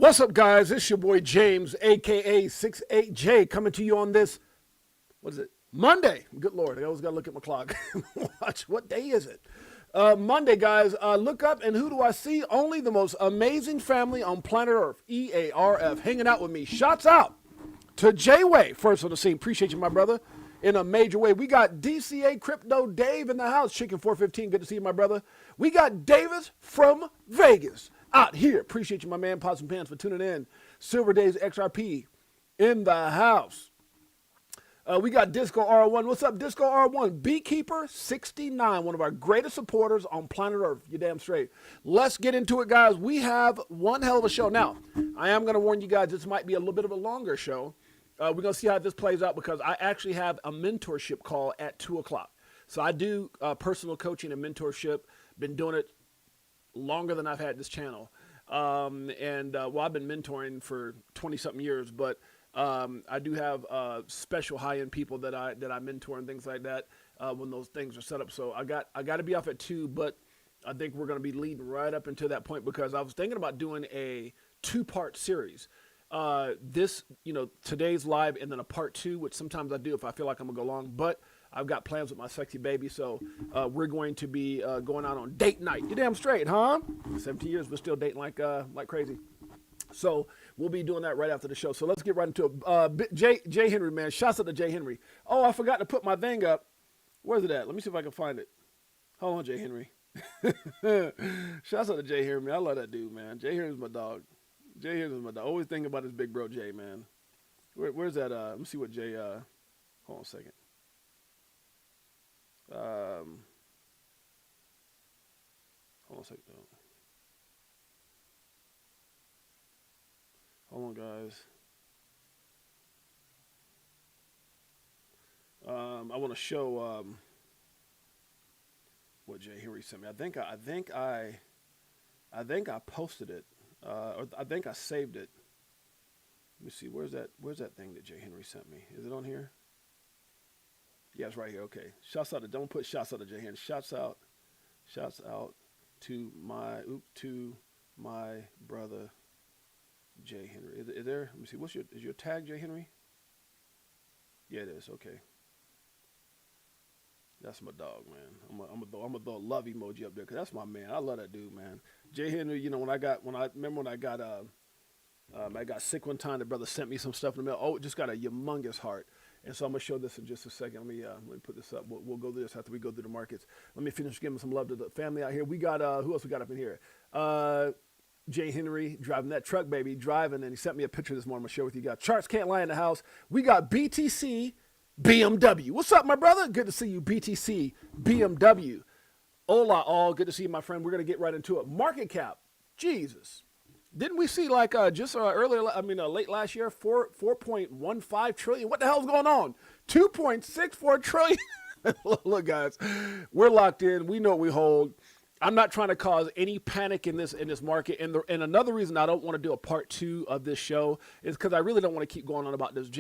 What's up, guys? It's your boy James, aka 68J, coming to you on this, what is it? Monday. Good Lord, I always got to look at my clock. Watch, what day is it? Monday, guys. Look up, and who do I see? Only the most amazing family on planet Earth, EARF, hanging out with me. Shots out to J-Way, first on the scene. Appreciate you, my brother, in a major way. We got DCA Crypto Dave in the house. Chicken 415, good to see you, my brother. We got Davis from Vegas out here. Appreciate you, my man. Pots and Pants for tuning in. Silver Days XRP in the house. We got Disco R1. What's up, Disco R1? Beekeeper 69, one of our greatest supporters on planet Earth. You're damn straight. Let's get into it, guys. We have one hell of a show. Now, I am going to warn you guys, this might be a little bit of a longer show. We're going to see how this plays out because I actually have a mentorship call at 2 o'clock. So I do personal coaching and mentorship. Been doing it longer than I've had this channel. Well, I've been mentoring for 20-something years, but I do have special high-end people that I mentor and things like that when those things are set up. So I got to be off at 2, but I think we're going to be leading right up until that point because I was thinking about doing a 2-part series. Today's live and then a part 2, which sometimes I do if I feel like I'm gonna go long, but I've got plans with my sexy baby, so we're going to be going out on date night. You damn straight, huh? 17 years, but still dating like crazy. So we'll be doing that right after the show. So let's get right into it. Jay Henry, man. Shouts out to Jay Henry. Oh, I forgot to put my thing up. Where's it at? Let me see if I can find it. Hold on, Jay Henry. Shouts out to Jay Henry. I love that dude, man. Jay Henry's my dog. Jay Henry's my dog. Always thinking about his big bro, Jay, man. Where's that? Let me see what Jay, hold on a second. Hold on a second. Hold on, guys. I want to show what Jay Henry sent me. I think I posted it, or I think I saved it. Let me see. Where's that thing that Jay Henry sent me? Is it on here? Yeah, it's right here. Okay. Shouts out to, don't put shouts out to Jay Henry. Shouts out to my brother Jay Henry. Is there? Let me see. Is your tag Jay Henry? Yeah, it is. Okay. That's my dog, man. I'm gonna throw a love emoji up there because that's my man. I love that dude, man. Jay Henry. You know, when I got sick one time, the brother sent me some stuff in the mail. Oh, it just got a humongous heart. And so I'm going to show this in just a second. Let me put this up. We'll go through this after we go through the markets. Let me finish giving some love to the family out here. We got, who else we got up in here? Jay Henry driving that truck, baby. Driving, and he sent me a picture this morning. I'm going to share with you guys. Charts Can't Lie in the house. We got BTC BMW. What's up, my brother? Good to see you, BTC BMW. Hola, all. Good to see you, my friend. We're going to get right into it. Market cap. Jesus. Didn't we see like late last year, 4.15 trillion? What the hell's going on? 2.64 trillion. Look, guys, we're locked in. We know what we hold. I'm not trying to cause any panic in this market. And another reason I don't want to do a part 2 of this show is because I really don't want to keep going on about this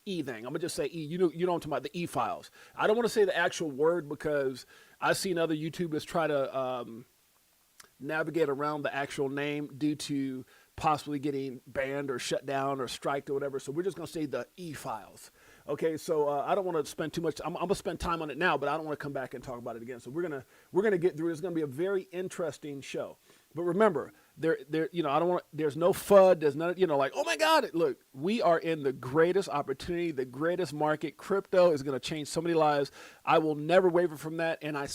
E thing. I'm gonna just say E. You know what I'm talking about, the E files. I don't want to say the actual word because I've seen other YouTubers try to navigate around the actual name due to possibly getting banned or shut down or striked or whatever. So we're just going to say the E-files. Okay, so I don't want to spend too much. I'm going to spend time on it now, but I don't want to come back and talk about it again. So we're gonna get through. It's going to be a very interesting show. But remember, there's no FUD. There's none, like, oh my God, look, we are in the greatest opportunity, the greatest market. Crypto is going to change so many lives. I will never waver from that. And and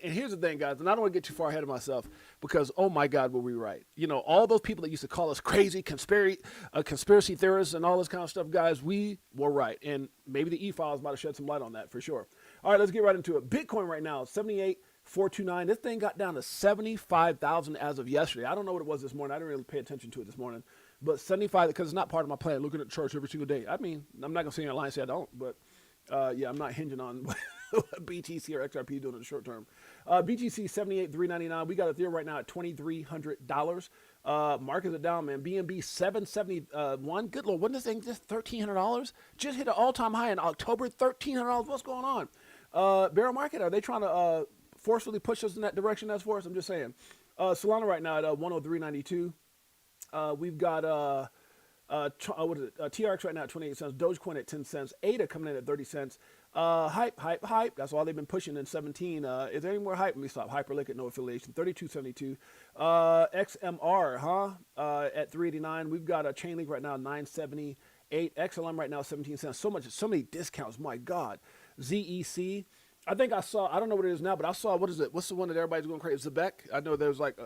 here's the thing, guys, and I don't want to get too far ahead of myself because, oh my God, were we right? All those people that used to call us crazy, conspiracy theorists and all this kind of stuff, guys, we were right. And maybe the E-files might have shed some light on that for sure. All right, let's get right into it. Bitcoin right now, 78,429. This thing got down to 75,000 as of yesterday. I don't know what it was this morning. I didn't really pay attention to it this morning. But 75, because it's not part of my plan, looking at the charts every single day. I mean, I'm not going to sit here and lie and say I don't. But, yeah, I'm not hinging on what BTC or XRP doing in the short term. BTC, 78,399. We got Ethereum right now at $2,300. Markets are down, man. BNB, 771. Good Lord, wasn't this thing just $1,300? Just hit an all-time high in October, $1,300. What's going on? Bear market, are they trying to forcefully push us in that direction as for us? I'm just saying. Solana right now at 103.92. We've got what is it? TRX right now at 28 cents. Dogecoin at 10 cents. ADA coming in at 30 cents. Hype, hype, hype. That's all they've been pushing in 17. Is there any more hype? Let me stop. Hyperliquid, no affiliation. 32.72. XMR, at 389. We've got a Chainlink right now, 978. XLM right now, 17 cents. So many discounts. My God. ZEC. I think I saw, I don't know what it is now, but I saw, what is it? What's the one that everybody's going crazy? Zebek. I know there's like,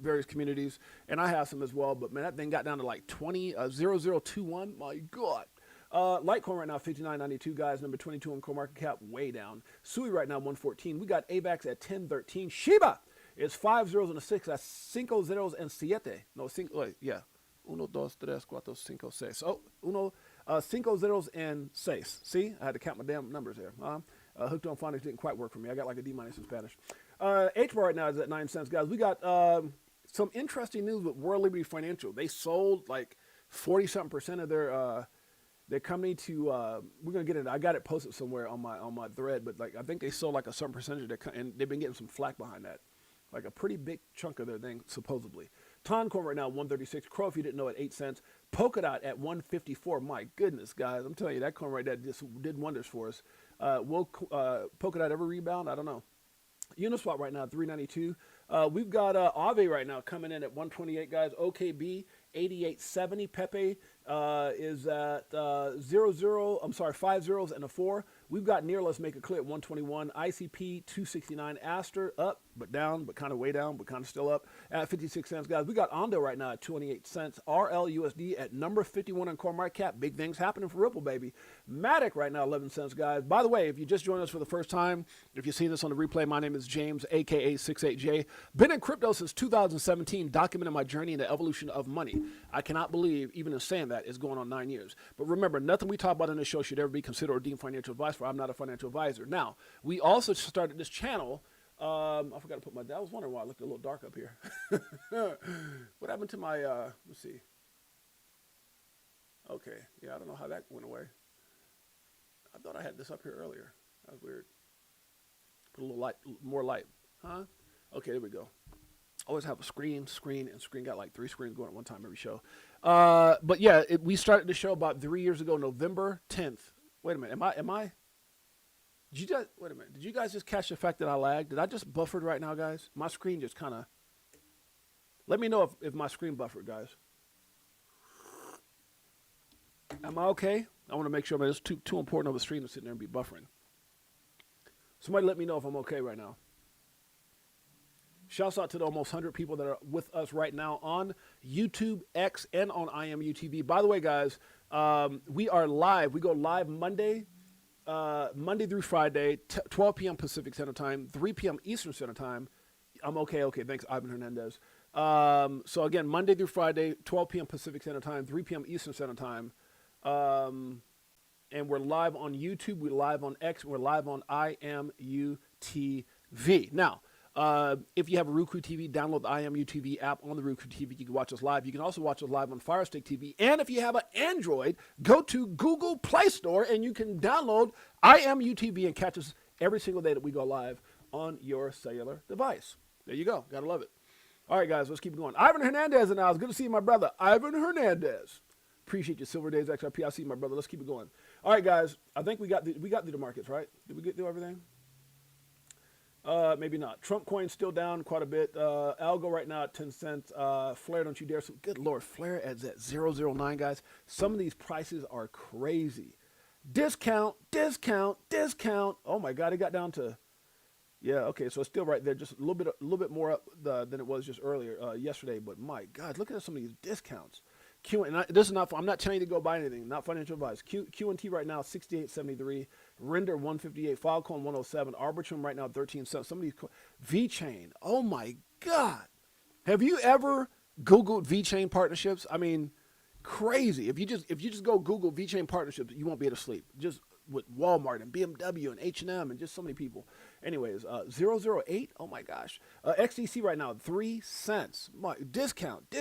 various communities, and I have some as well, but man, that thing got down to like 0021. My God. Litecoin right now, 59.92, guys. Number 22 on CoinMarketCap, way down. Sui right now, 114. We got AVAX at 10.13. Shiba is 5 zeros and a 6. That's 5 zeros and 7. No, cinco, yeah. 1, 2, 3, 4, 5, 6. Oh, 5 zeros and 6. See, I had to count my damn numbers there. Hooked on phonics didn't quite work for me. I got like a D- in Spanish. H-bar right now is at 9 cents, guys. We got some interesting news with World Liberty Financial. They sold like 40-something% of their company to. We're gonna get it. I got it posted somewhere on my thread, but like I think they sold like a certain percentage of their, and they've been getting some flack behind that, like a pretty big chunk of their thing supposedly. Toncoin right now 136. Crow, if you didn't know, at 8 cents. Polkadot at 154. My goodness, guys, I'm telling you, that coin right there just did wonders for us. Will Polkadot ever rebound? I don't know. Uniswap right now 392. We've got Aave right now coming in at 128, guys. OKB 8870. Pepe is at 5 zeros and a 4. We've got Near, let's make it clear, at 121. ICP 269. Aster up but down, but kind of way down, but kind of still up at 56 cents, guys. We got Ondo right now at 28 cents. RLUSD at number 51 on CoinMarketCap. Big things happening for Ripple, baby. Matic right now 11 cents, guys. By the way, if you just joined us for the first time, if you've seen this on the replay, my name is James, aka 68J. Been in crypto since 2017, documenting my journey in the evolution of money. I cannot believe, even in saying that, it's going on 9 years. But remember, nothing we talk about in this show should ever be considered or deemed financial advice, for I'm not a financial advisor. Now, we also started this channel. I forgot to put my, I was wondering why I looked a little dark up here. What happened to my, let's see. Okay, yeah, I don't know how that went away. I thought I had this up here earlier. That was weird. Put a little light, more light. Huh? Okay, there we go. Always have a screen. Got like 3 screens going at one time every show. But yeah, we started the show about 3 years ago, November 10th. Wait a minute, am I? Did you guys, wait a minute, did you guys just catch the fact that I lagged? Did I just buffered right now, guys? My screen just kind of, let me know if my screen buffered, guys. Am I okay? I want to make sure, man, it's too important of a stream to sit there and be buffering. Somebody let me know if I'm okay right now. Shouts out to the almost 100 people that are with us right now on YouTube, X, and on IMUTV. By the way, guys, we are live. We go live Monday through Friday, 12 p.m. Pacific Standard Time, 3 p.m. Eastern Standard Time. I'm okay. Thanks, Ivan Hernandez. So again, Monday through Friday, 12 p.m. Pacific Standard Time, 3 p.m. Eastern Standard Time. And we're live on YouTube. We're live on X. We're live on IMUTV. Now, if you have a Roku TV, download the IMUTV app on the Roku TV. You can watch us live. You can also watch us live on Fire Stick TV. And if you have an Android, go to Google Play Store and you can download IMUTV and catch us every single day that we go live on your cellular device. There you go. Gotta love it. All right, guys, let's keep it going. Ivan Hernandez and I. It's good to see you, my brother. Ivan Hernandez. Appreciate your Silver Days XRP. I see you, my brother. Let's keep it going. All right, guys. I think we got through the markets, right? Did we get through everything? Maybe not. Trump coin still down quite a bit. Algo right now at 10 cents. Flare, don't you dare. Good Lord, Flare is at 009, guys. Some of these prices are crazy. Discount. Oh my God, it got down to, yeah, okay, so it's still right there, just a little bit more up than it was just earlier, yesterday. But my God, look at some of these discounts. This is not. I'm not telling you to go buy anything. Not financial advice. QNT right now 68.73. Render 158. Filecoin 107. Arbitrum right now 13 cents. Some of these VeChain. Oh my God! Have you ever Googled VeChain partnerships? I mean, crazy. If you just go Google VeChain partnerships, you won't be able to sleep. Just with Walmart and BMW and H&M and just so many people. Anyways, 008. Oh my gosh. XDC right now 3 cents. Discount.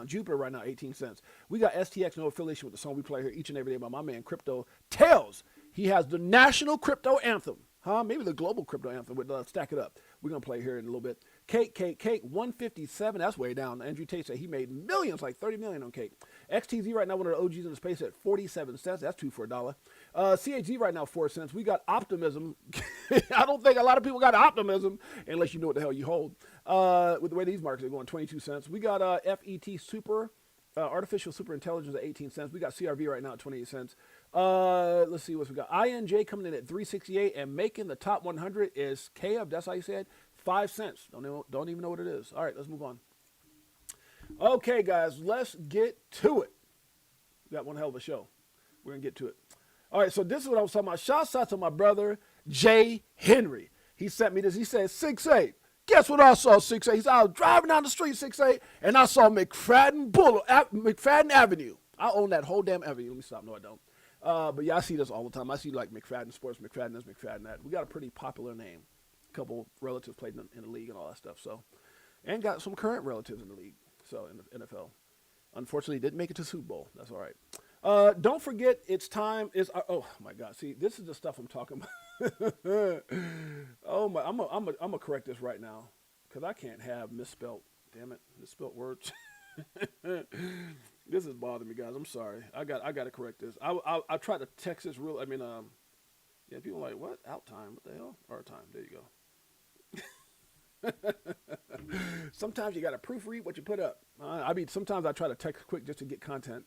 Jupiter right now 18 cents. We got STX, no affiliation with the song we play here each and every day by my man Crypto Tails. He has the national crypto anthem. Maybe the global crypto anthem. Stack it up. We're gonna play here in a little bit. Cake, 157. That's way down. Andrew Tate said he made millions, like 30 million on Cake. XTZ right now, one of the OGs in the space at 47 cents. That's 2 for $1. CHZ right now, 4 cents. We got Optimism. I don't think a lot of people got Optimism unless you know what the hell you hold. With the way these markets are going, 22 cents. We got FET Super. Artificial Super Intelligence at 18 cents. We got CRV right now at 28 cents. Let's see what we got. INJ coming in at 368 and making the top 100 is KF. That's how you said 5 cents. Don't even know what it is. All right, let's move on. Okay, guys, let's get to it. We got one hell of a show. We're gonna get to it. All right, so this is what I was talking about. Shouts out to my brother Jay Henry. He sent me this. He said 6'8". Guess what I saw 6'8"? He said, I was driving down the street 6'8", and I saw McFadden Avenue. I own that whole damn avenue. Let me stop. No, I don't. But yeah, I see this all the time. I see like McFadden Sports, McFadden this, McFadden that. We got a pretty popular name. A couple relatives played in the league and all that stuff. So, and got some current relatives in the league. So in the NFL, unfortunately, didn't make it to Super Bowl. That's all right. Don't forget, it's time. Oh my God! See, this is the stuff I'm talking about. Oh my! I'm gonna correct this right now because I can't have misspelled. Damn it, misspelled words. This is bothering me, guys. I'm sorry. I got to correct this. I tried to text this real. Yeah, people are like, what? Out time? What the hell? Our time. There you go. Sometimes you got to proofread what you put up. Sometimes I try to text quick just to get content.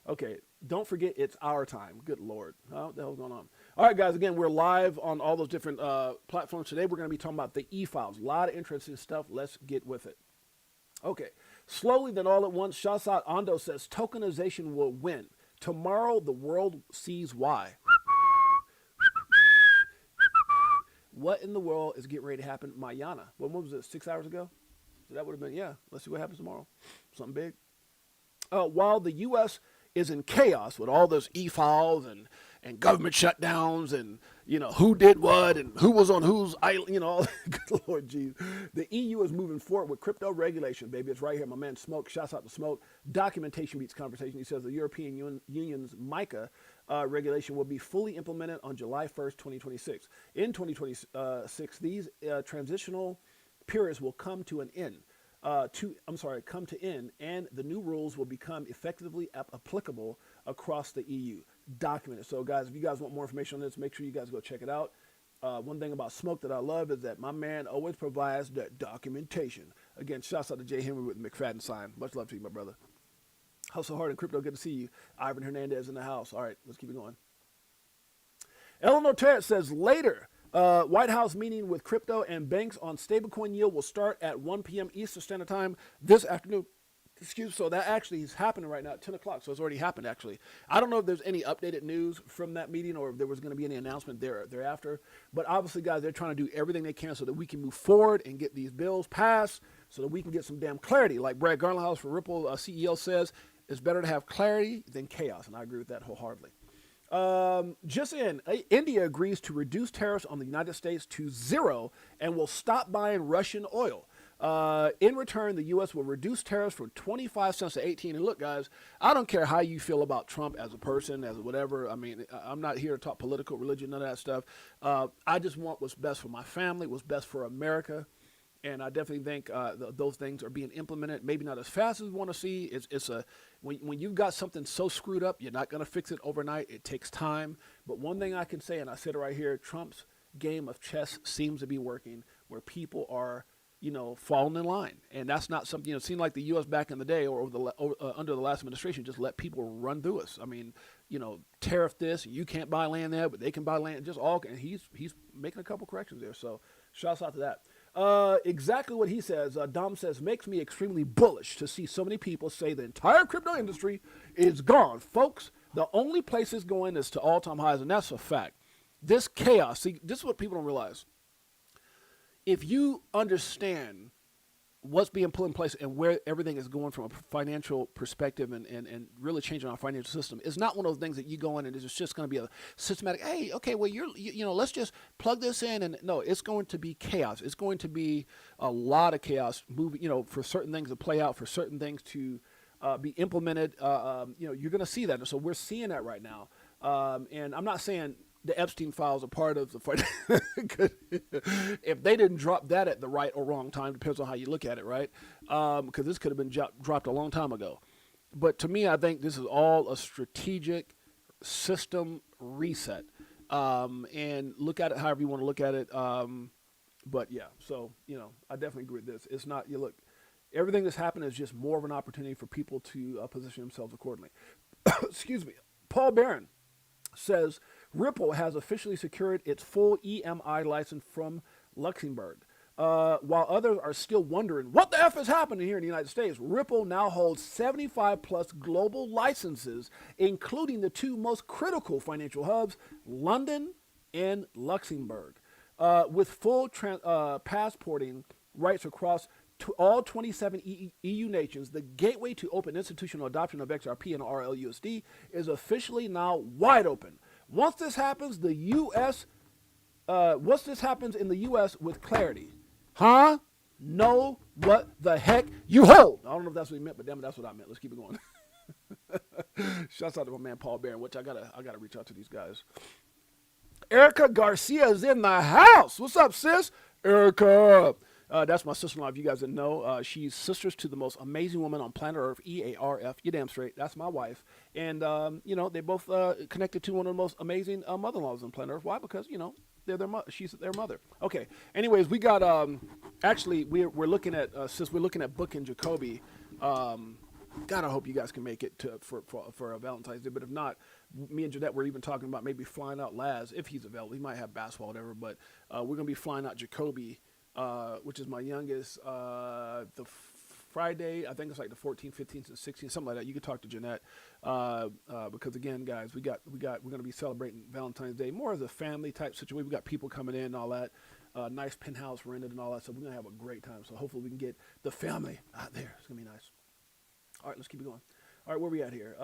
Okay, don't forget it's our time. Good Lord. What the hell's going on? All right, guys, again, we're live on all those different platforms. Today we're going to be talking about the e-files. A lot of interesting stuff. Let's get with it. Okay, slowly then all at once, Shahzad Ando says tokenization will win. Tomorrow the world sees why. What in the world is getting ready to happen? Mayana. What was it, 6 hours ago? So that would have been, yeah, let's see what happens tomorrow. Something big. While the U.S. is in chaos with all those e-files and government shutdowns and, who did what and who was on whose island, good Lord, geez. The EU is moving forward with crypto regulation, baby. It's right here. My man Smoke, shouts out to Smoke. Documentation beats conversation. He says the European Union's MiCA regulation will be fully implemented on July 1st, 2026. In 2026, these transitional periods will come to an end. Come to end, and the new rules will become effectively applicable across the EU. Documented. So, guys, if you guys want more information on this, make sure you guys go check it out. One thing about Smoke that I love is that my man always provides that documentation. Again, shouts out to Jay Henry with McFadden sign. Much love to you, my brother. Hustle hard in crypto. Good to see you. Ivan Hernandez in the house. All right, let's keep it going. Eleanor Terrett says later. White House meeting with crypto and banks on stablecoin yield will start at 1 p.m. Eastern Standard Time this afternoon. So that actually is happening right now at 10 o'clock. So it's already happened, actually. I don't know if there's any updated news from that meeting or if there was going to be any announcement thereafter. But obviously, guys, they're trying to do everything they can so that we can move forward and get these bills passed so that we can get some damn clarity. Like Brad Garlinghouse for Ripple CEO says, it's better to have clarity than chaos. And I agree with that wholeheartedly. India agrees to reduce tariffs on the United States to 0 and will stop buying Russian oil. In return, the U.S. will reduce tariffs from 25 cents to 18. And look, guys, I don't care how you feel about Trump as a person, as whatever. I mean, I'm not here to talk political, religion, none of that stuff. I just want what's best for my family, what's best for America. And I definitely think those things are being implemented, maybe not as fast as we want to see. When you've got something so screwed up, you're not going to fix it overnight. It takes time. But one thing I can say, and I said it right here, Trump's game of chess seems to be working where people are, falling in line. And that's not something, it seemed like the U.S. back in the day or under the last administration just let people run through us. I mean, tariff this, you can't buy land there, but they can buy land, and he's making a couple corrections there. So shouts out to that. Exactly what he says. Dom says, makes me extremely bullish to see so many people say the entire crypto industry is gone. Folks, the only place it's going is to all-time highs, and that's a fact. This chaos, see, this is what people don't realize. If you understand what's being put in place and where everything is going from a financial perspective and really changing our financial system, it's not one of those things that you go in and it's just going to be a systematic, hey, okay, well, let's just plug this in. And no, it's going to be chaos. It's going to be a lot of chaos moving, for certain things to play out, for certain things to be implemented. You're going to see that. And so we're seeing that right now. And I'm not saying the Epstein files are part of the fight. If they didn't drop that at the right or wrong time, depends on how you look at it, right? Because this could have been dropped a long time ago. But to me, I think this is all a strategic system reset. And look at it however you want to look at it. But yeah, so, I definitely agree with this. It's not, look, everything that's happened is just more of an opportunity for people to position themselves accordingly. Excuse me. Paul Barron says Ripple has officially secured its full EMI license from Luxembourg. While others are still wondering what the F is happening here in the United States, Ripple now holds 75 plus global licenses, including the two most critical financial hubs, London and Luxembourg, with full passporting rights across all 27 EU nations. The gateway to open institutional adoption of XRP and RLUSD is officially now wide open. Once this happens, in the U.S. with clarity, know what the heck you hold. I don't know if that's what he meant, but damn it, that's what I meant. Let's keep it going. Shouts out to my man Paul Barron, which I gotta reach out to these guys. Erica Garcia is in the house. What's up, sis? Erica. That's my sister-in-law, if you guys didn't know. She's sisters to the most amazing woman on planet Earth, EARF. You're damn straight. That's my wife. And, they both connected to one of the most amazing mother-in-laws on planet Earth. Why? Because, they're she's their mother. Okay. Anyways, we got, actually, we're looking at, since we're looking at booking Jacoby, God, I hope you guys can make it for Valentine's Day. But if not, me and Jeanette were even talking about maybe flying out Laz, if he's available. He might have basketball, whatever. But we're going to be flying out Jacoby, which is my youngest, the Friday, I think it's like the 14th, 15th, and 16th, something like that. You can talk to Jeanette, because again, guys, we're going to be celebrating Valentine's Day more as a family type situation. We got people coming in and all that, nice penthouse rented and all that. So we're going to have a great time. So hopefully we can get the family out there. It's going to be nice. All right, let's keep it going. All right, where we at here?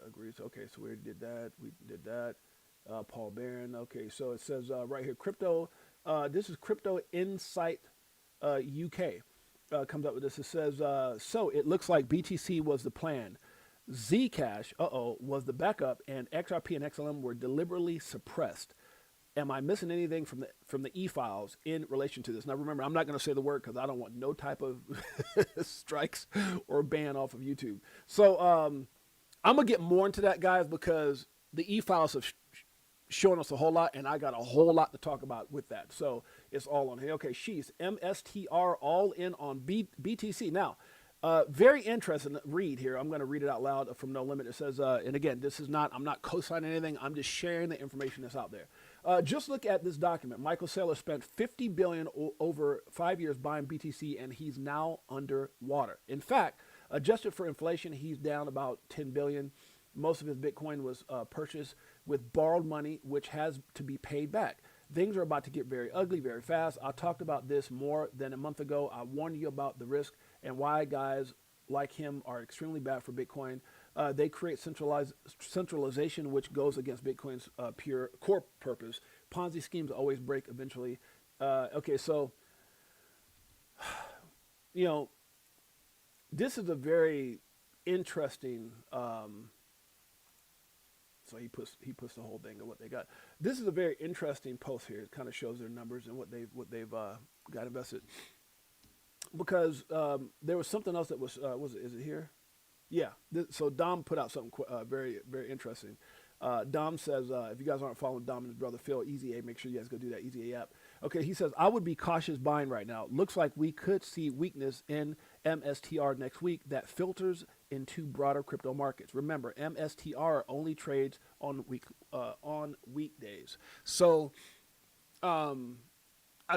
Agrees. Okay, so we already did that. We did that. Paul Barron. Okay, so it says right here, crypto. This is Crypto Insight UK. Comes up with this. It says, so it looks like BTC was the plan. Zcash, was the backup, and XRP and XLM were deliberately suppressed. Am I missing anything from the e-files in relation to this? Now, remember, I'm not going to say the word because I don't want no type of strikes or ban off of YouTube. So I'm going to get more into that, guys, because the e-files have shown us a whole lot, and I got a whole lot to talk about with that. So it's all on here. Okay, she's MSTR all in on BTC. Now, very interesting read here. I'm going to read it out loud from No Limit. It says, and again, I'm not co-signing anything. I'm just sharing the information that's out there. Just look at this document. Michael Saylor spent $50 billion over 5 years buying BTC, and he's now underwater. In fact, adjusted for inflation, he's down about $10 billion. Most of his Bitcoin was purchased with borrowed money, which has to be paid back. Things are about to get very ugly very fast. I talked about this more than a month ago. I warned you about the risk and why guys like him are extremely bad for Bitcoin. They create centralization, which goes against Bitcoin's pure core purpose. Ponzi schemes always break eventually. Okay, so, this is a very interesting, so he puts the whole thing of what they got. This is a very interesting post here. It kind of shows their numbers and what they've got invested. Because there was something else that is it here? Yeah. So Dom put out something very, very interesting. Dom says, if you guys aren't following Dom and his brother Phil, Easy A, make sure you guys go do that Easy A app. Okay, he says, I would be cautious buying right now. Looks like we could see weakness in MSTR next week that filters into broader crypto markets. Remember, MSTR only trades on weekdays. So I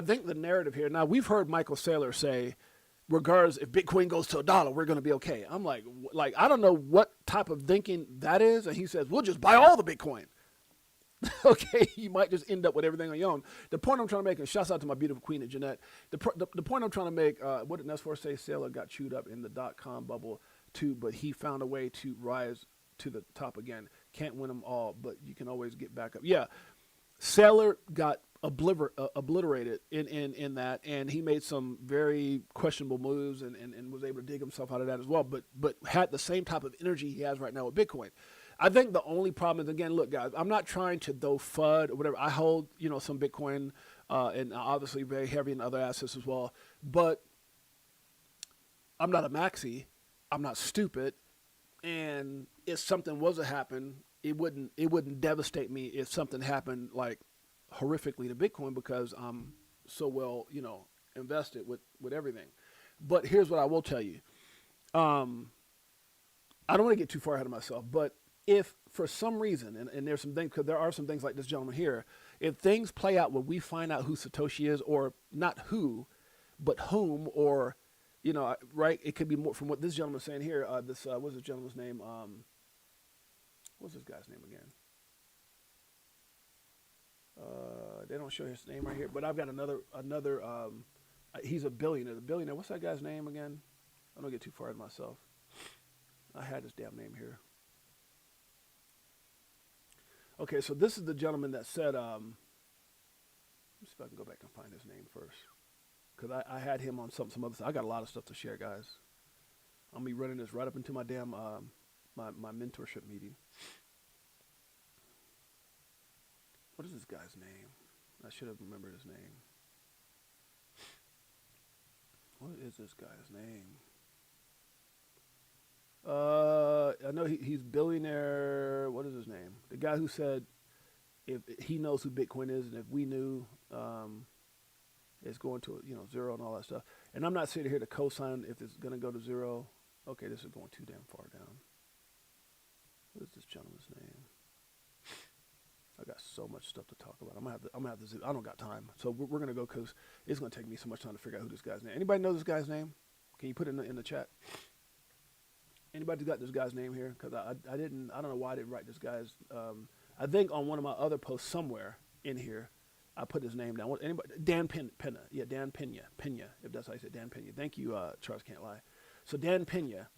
think the narrative here, now we've heard Michael Saylor say, regardless if Bitcoin goes to $1, we're going to be okay. I'm like, I don't know what type of thinking that is. And he says, we'll just buy all the Bitcoin. Okay, you might just end up with everything on your own. The point I'm trying to make, and shouts out to my beautiful queen and Jeanette, the point I'm trying to make, what did Nesfor say? Saylor got chewed up in the .com bubble too, but he found a way to rise to the top again. Can't win them all, but you can always get back up. Yeah, Saylor got obliterated in that, and he made some very questionable moves and was able to dig himself out of that as well, but had the same type of energy he has right now with Bitcoin. I think the only problem is, again, look, guys, I'm not trying to throw FUD or whatever. I hold, some Bitcoin and obviously very heavy in other assets as well. But I'm not a maxi. I'm not stupid. And if something was to happen, it wouldn't devastate me if something happened like horrifically to Bitcoin because I'm so well, invested with everything. But here's what I will tell you. I don't want to get too far ahead of myself, but if for some reason, and there's some things, because there are some things like this gentleman here, if things play out when we find out who Satoshi is, or not who, but whom, or, right, it could be more from what this gentleman's saying here. What's this gentleman's name? What's this guy's name again? They don't show his name right here, but I've got another, he's a billionaire. The billionaire, what's that guy's name again? I don't get too far ahead of myself. I had his damn name here. Okay, so this is the gentleman that said, let me see if I can go back and find his name first. Because I had him on some other stuff. I got a lot of stuff to share, guys. I'm going to be running this right up into my damn, my mentorship meeting. What is this guy's name? I should have remembered his name. What is this guy's name? I know he's billionaire. What is his name? The guy who said if he knows who Bitcoin is, and if we knew, it's going to zero and all that stuff. And I'm not sitting here to co-sign if it's going to go to zero. Okay, this is going too damn far down. What is this gentleman's name? I got so much stuff to talk about. I'm gonna have to. I don't got time, so we're gonna go because it's gonna take me so much time to figure out who this guy's name. Anybody know this guy's name? Can you put it in the chat? Anybody got this guy's name here? Because I didn't. I don't know why I didn't write this guy's. I think on one of my other posts somewhere in here, I put his name down. Anybody? Dan Pena. Yeah, Dan Pena. If that's how you say it, Dan Pena. Thank you, Charles. Can't lie. So Dan Pena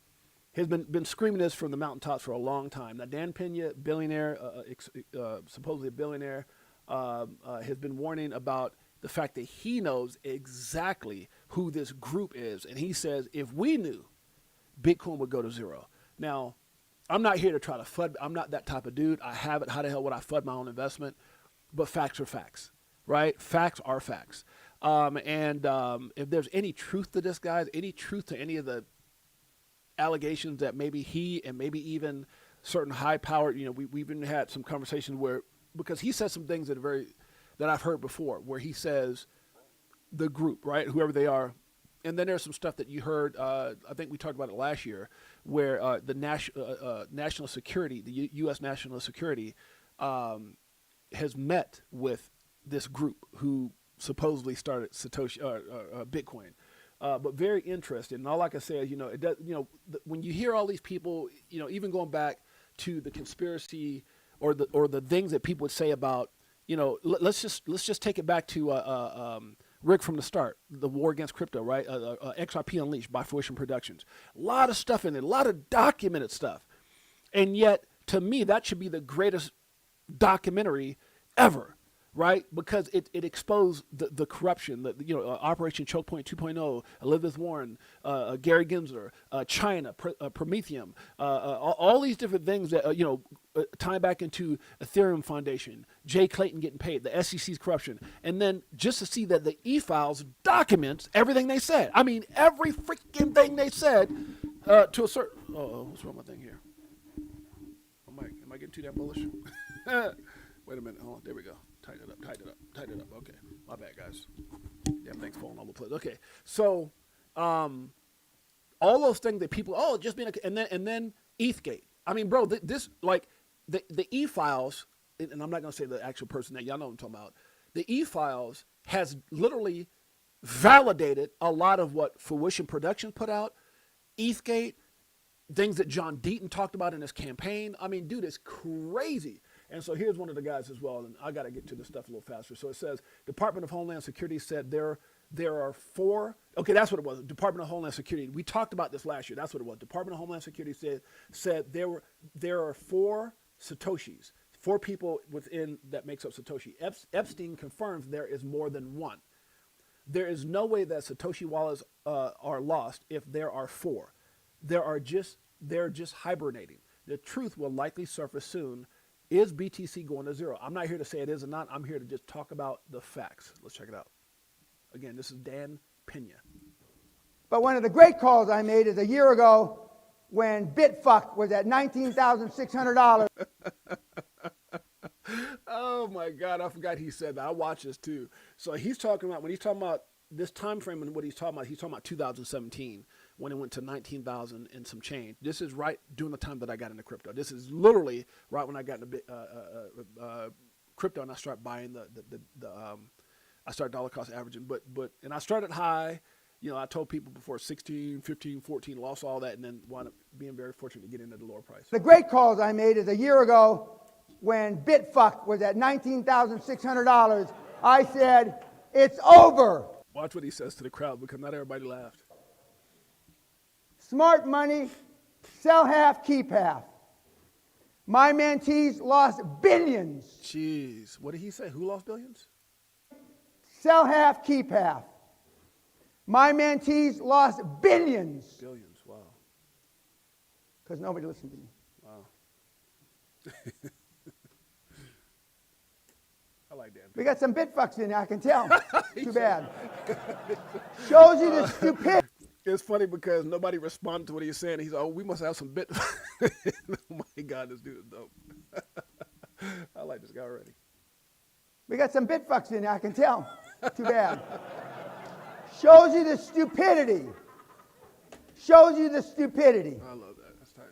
has been screaming this from the mountaintops for a long time. Now, Dan Pena, billionaire, supposedly a billionaire, has been warning about the fact that he knows exactly who this group is. And he says, if we knew, Bitcoin would go to zero. Now, I'm not here to try to FUD. I'm not that type of dude. I have it. How the hell would I FUD my own investment? But facts are facts, right? Facts are facts. If there's any truth to this, guys, any truth to any of the allegations that maybe he and maybe even certain high-powered, we've even had some conversations where, because he says some things that I've heard before, where he says the group, right, whoever they are, and then there's some stuff that you heard, I think we talked about it last year, where the national security, the U.S. national security, has met with this group who supposedly started Bitcoin. But very interested, and all I can say is, it does. When you hear all these people, even going back to the conspiracy or the things that people would say about, let's just take it back to Rick from the start, the war against crypto, right? XRP Unleashed by Fruition Productions. A lot of stuff in it, a lot of documented stuff, and yet to me that should be the greatest documentary ever. Right, because it exposed the corruption, Operation Choke Point 2.0, Elizabeth Warren, Gary Gensler, China, Prometheum, all these different things that tie back into Ethereum Foundation, Jay Clayton getting paid, the SEC's corruption, and then just to see that the e-files documents everything they said. I mean, every freaking thing they said to a certain. What's wrong with my thing here? Am I getting too damn bullish? Wait a minute. Hold on. There we go. Tighten it up. Okay. My bad, guys. Damn thing's falling all over the place. Okay. So, all those things that people, just being, and then ETHgate. I mean, bro, this, like, the e-files, and I'm not going to say the actual person that y'all know what I'm talking about. The e-files has literally validated a lot of what Fruition Productions put out, ETHgate, things that John Deaton talked about in his campaign. I mean, dude, it's crazy. And so here's one of the guys as well, and I got to get to this stuff a little faster. So it says, Department of Homeland Security said there are 4, okay, that's what it was, Department of Homeland Security. We talked about this last year. That's what it was. Department of Homeland Security said there are 4 Satoshis, 4 people within that makes up Satoshi. Epstein confirms there is more than 1. There is no way that Satoshi wallets are lost if there are 4. They're just hibernating. The truth will likely surface soon. Is BTC going to zero? I'm not here to say it is or not. I'm here to just talk about the facts. Let's check it out. Again, this is Dan Pena. But one of the great calls I made is a year ago when BitFuck was at $19,600. Oh my God, I forgot he said that. I watched this too. So he's talking about, when he's talking about this time frame and what he's talking about 2017 when it went to 19,000 and some change. This is right during the time that I got into crypto. This is literally right when I got into crypto and I started buying I started dollar cost averaging, and I started high. You know, I told people before 16, 15, 14, lost all that, and then wound up being very fortunate to get into the lower price. The great calls I made is a year ago when BitFuck was at $19,600. I said, it's over. Watch what he says to the crowd because not everybody laughed. Smart money, sell half, keep half. My mentees lost billions. Jeez, what did he say? Who lost billions? Sell half, keep half. My mentees lost billions. Billions, wow. Because nobody listened to me. Wow. I like Dan. We got some BitFucks in there, I can tell. Too bad. Shows you the stupidity. It's funny because nobody responded to what he was saying. He's, oh, we must have some bit. Oh my God, this dude is dope. I like this guy already. We got some BitFucks in there, I can tell. Too bad. Shows you the stupidity. Shows you the stupidity. I love that. That's tight.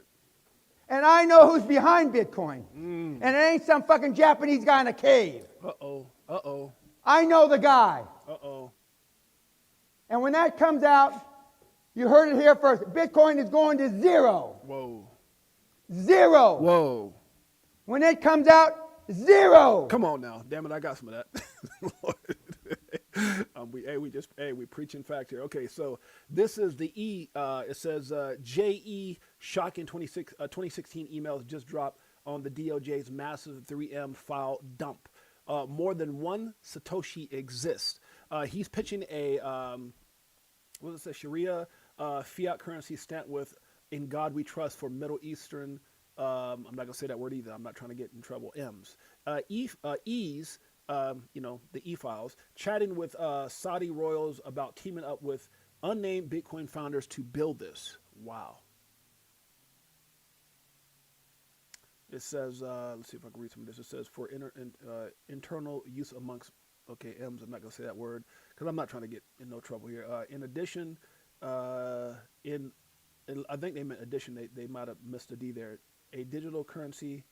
And I know who's behind Bitcoin. And it ain't some fucking Japanese guy in a cave. Uh-oh. Uh-oh. I know the guy. Uh-oh. And when that comes out, you heard it here first. Bitcoin is going to zero. Whoa. Zero. Whoa. When it comes out, zero. Come on now. Damn it, I got some of that. We preaching fact here. Okay, so this is the it says JE shocking 2016 emails just dropped on the DOJ's massive 3M file dump. More than one Satoshi exists. He's pitching a, what does it say, Sharia fiat currency stamped with "In God We Trust" for Middle Eastern, I'm not going to say that word either. I'm not trying to get in trouble, M's. Ease, the E-files, chatting with Saudi royals about teaming up with unnamed Bitcoin founders to build this. Wow. It says, let's see if I can read some of this. It says for internal use amongst, okay, M's, I'm not going to say that word because I'm not trying to get in no trouble here. In addition, I think they meant addition. They might have missed a D there. A digital currency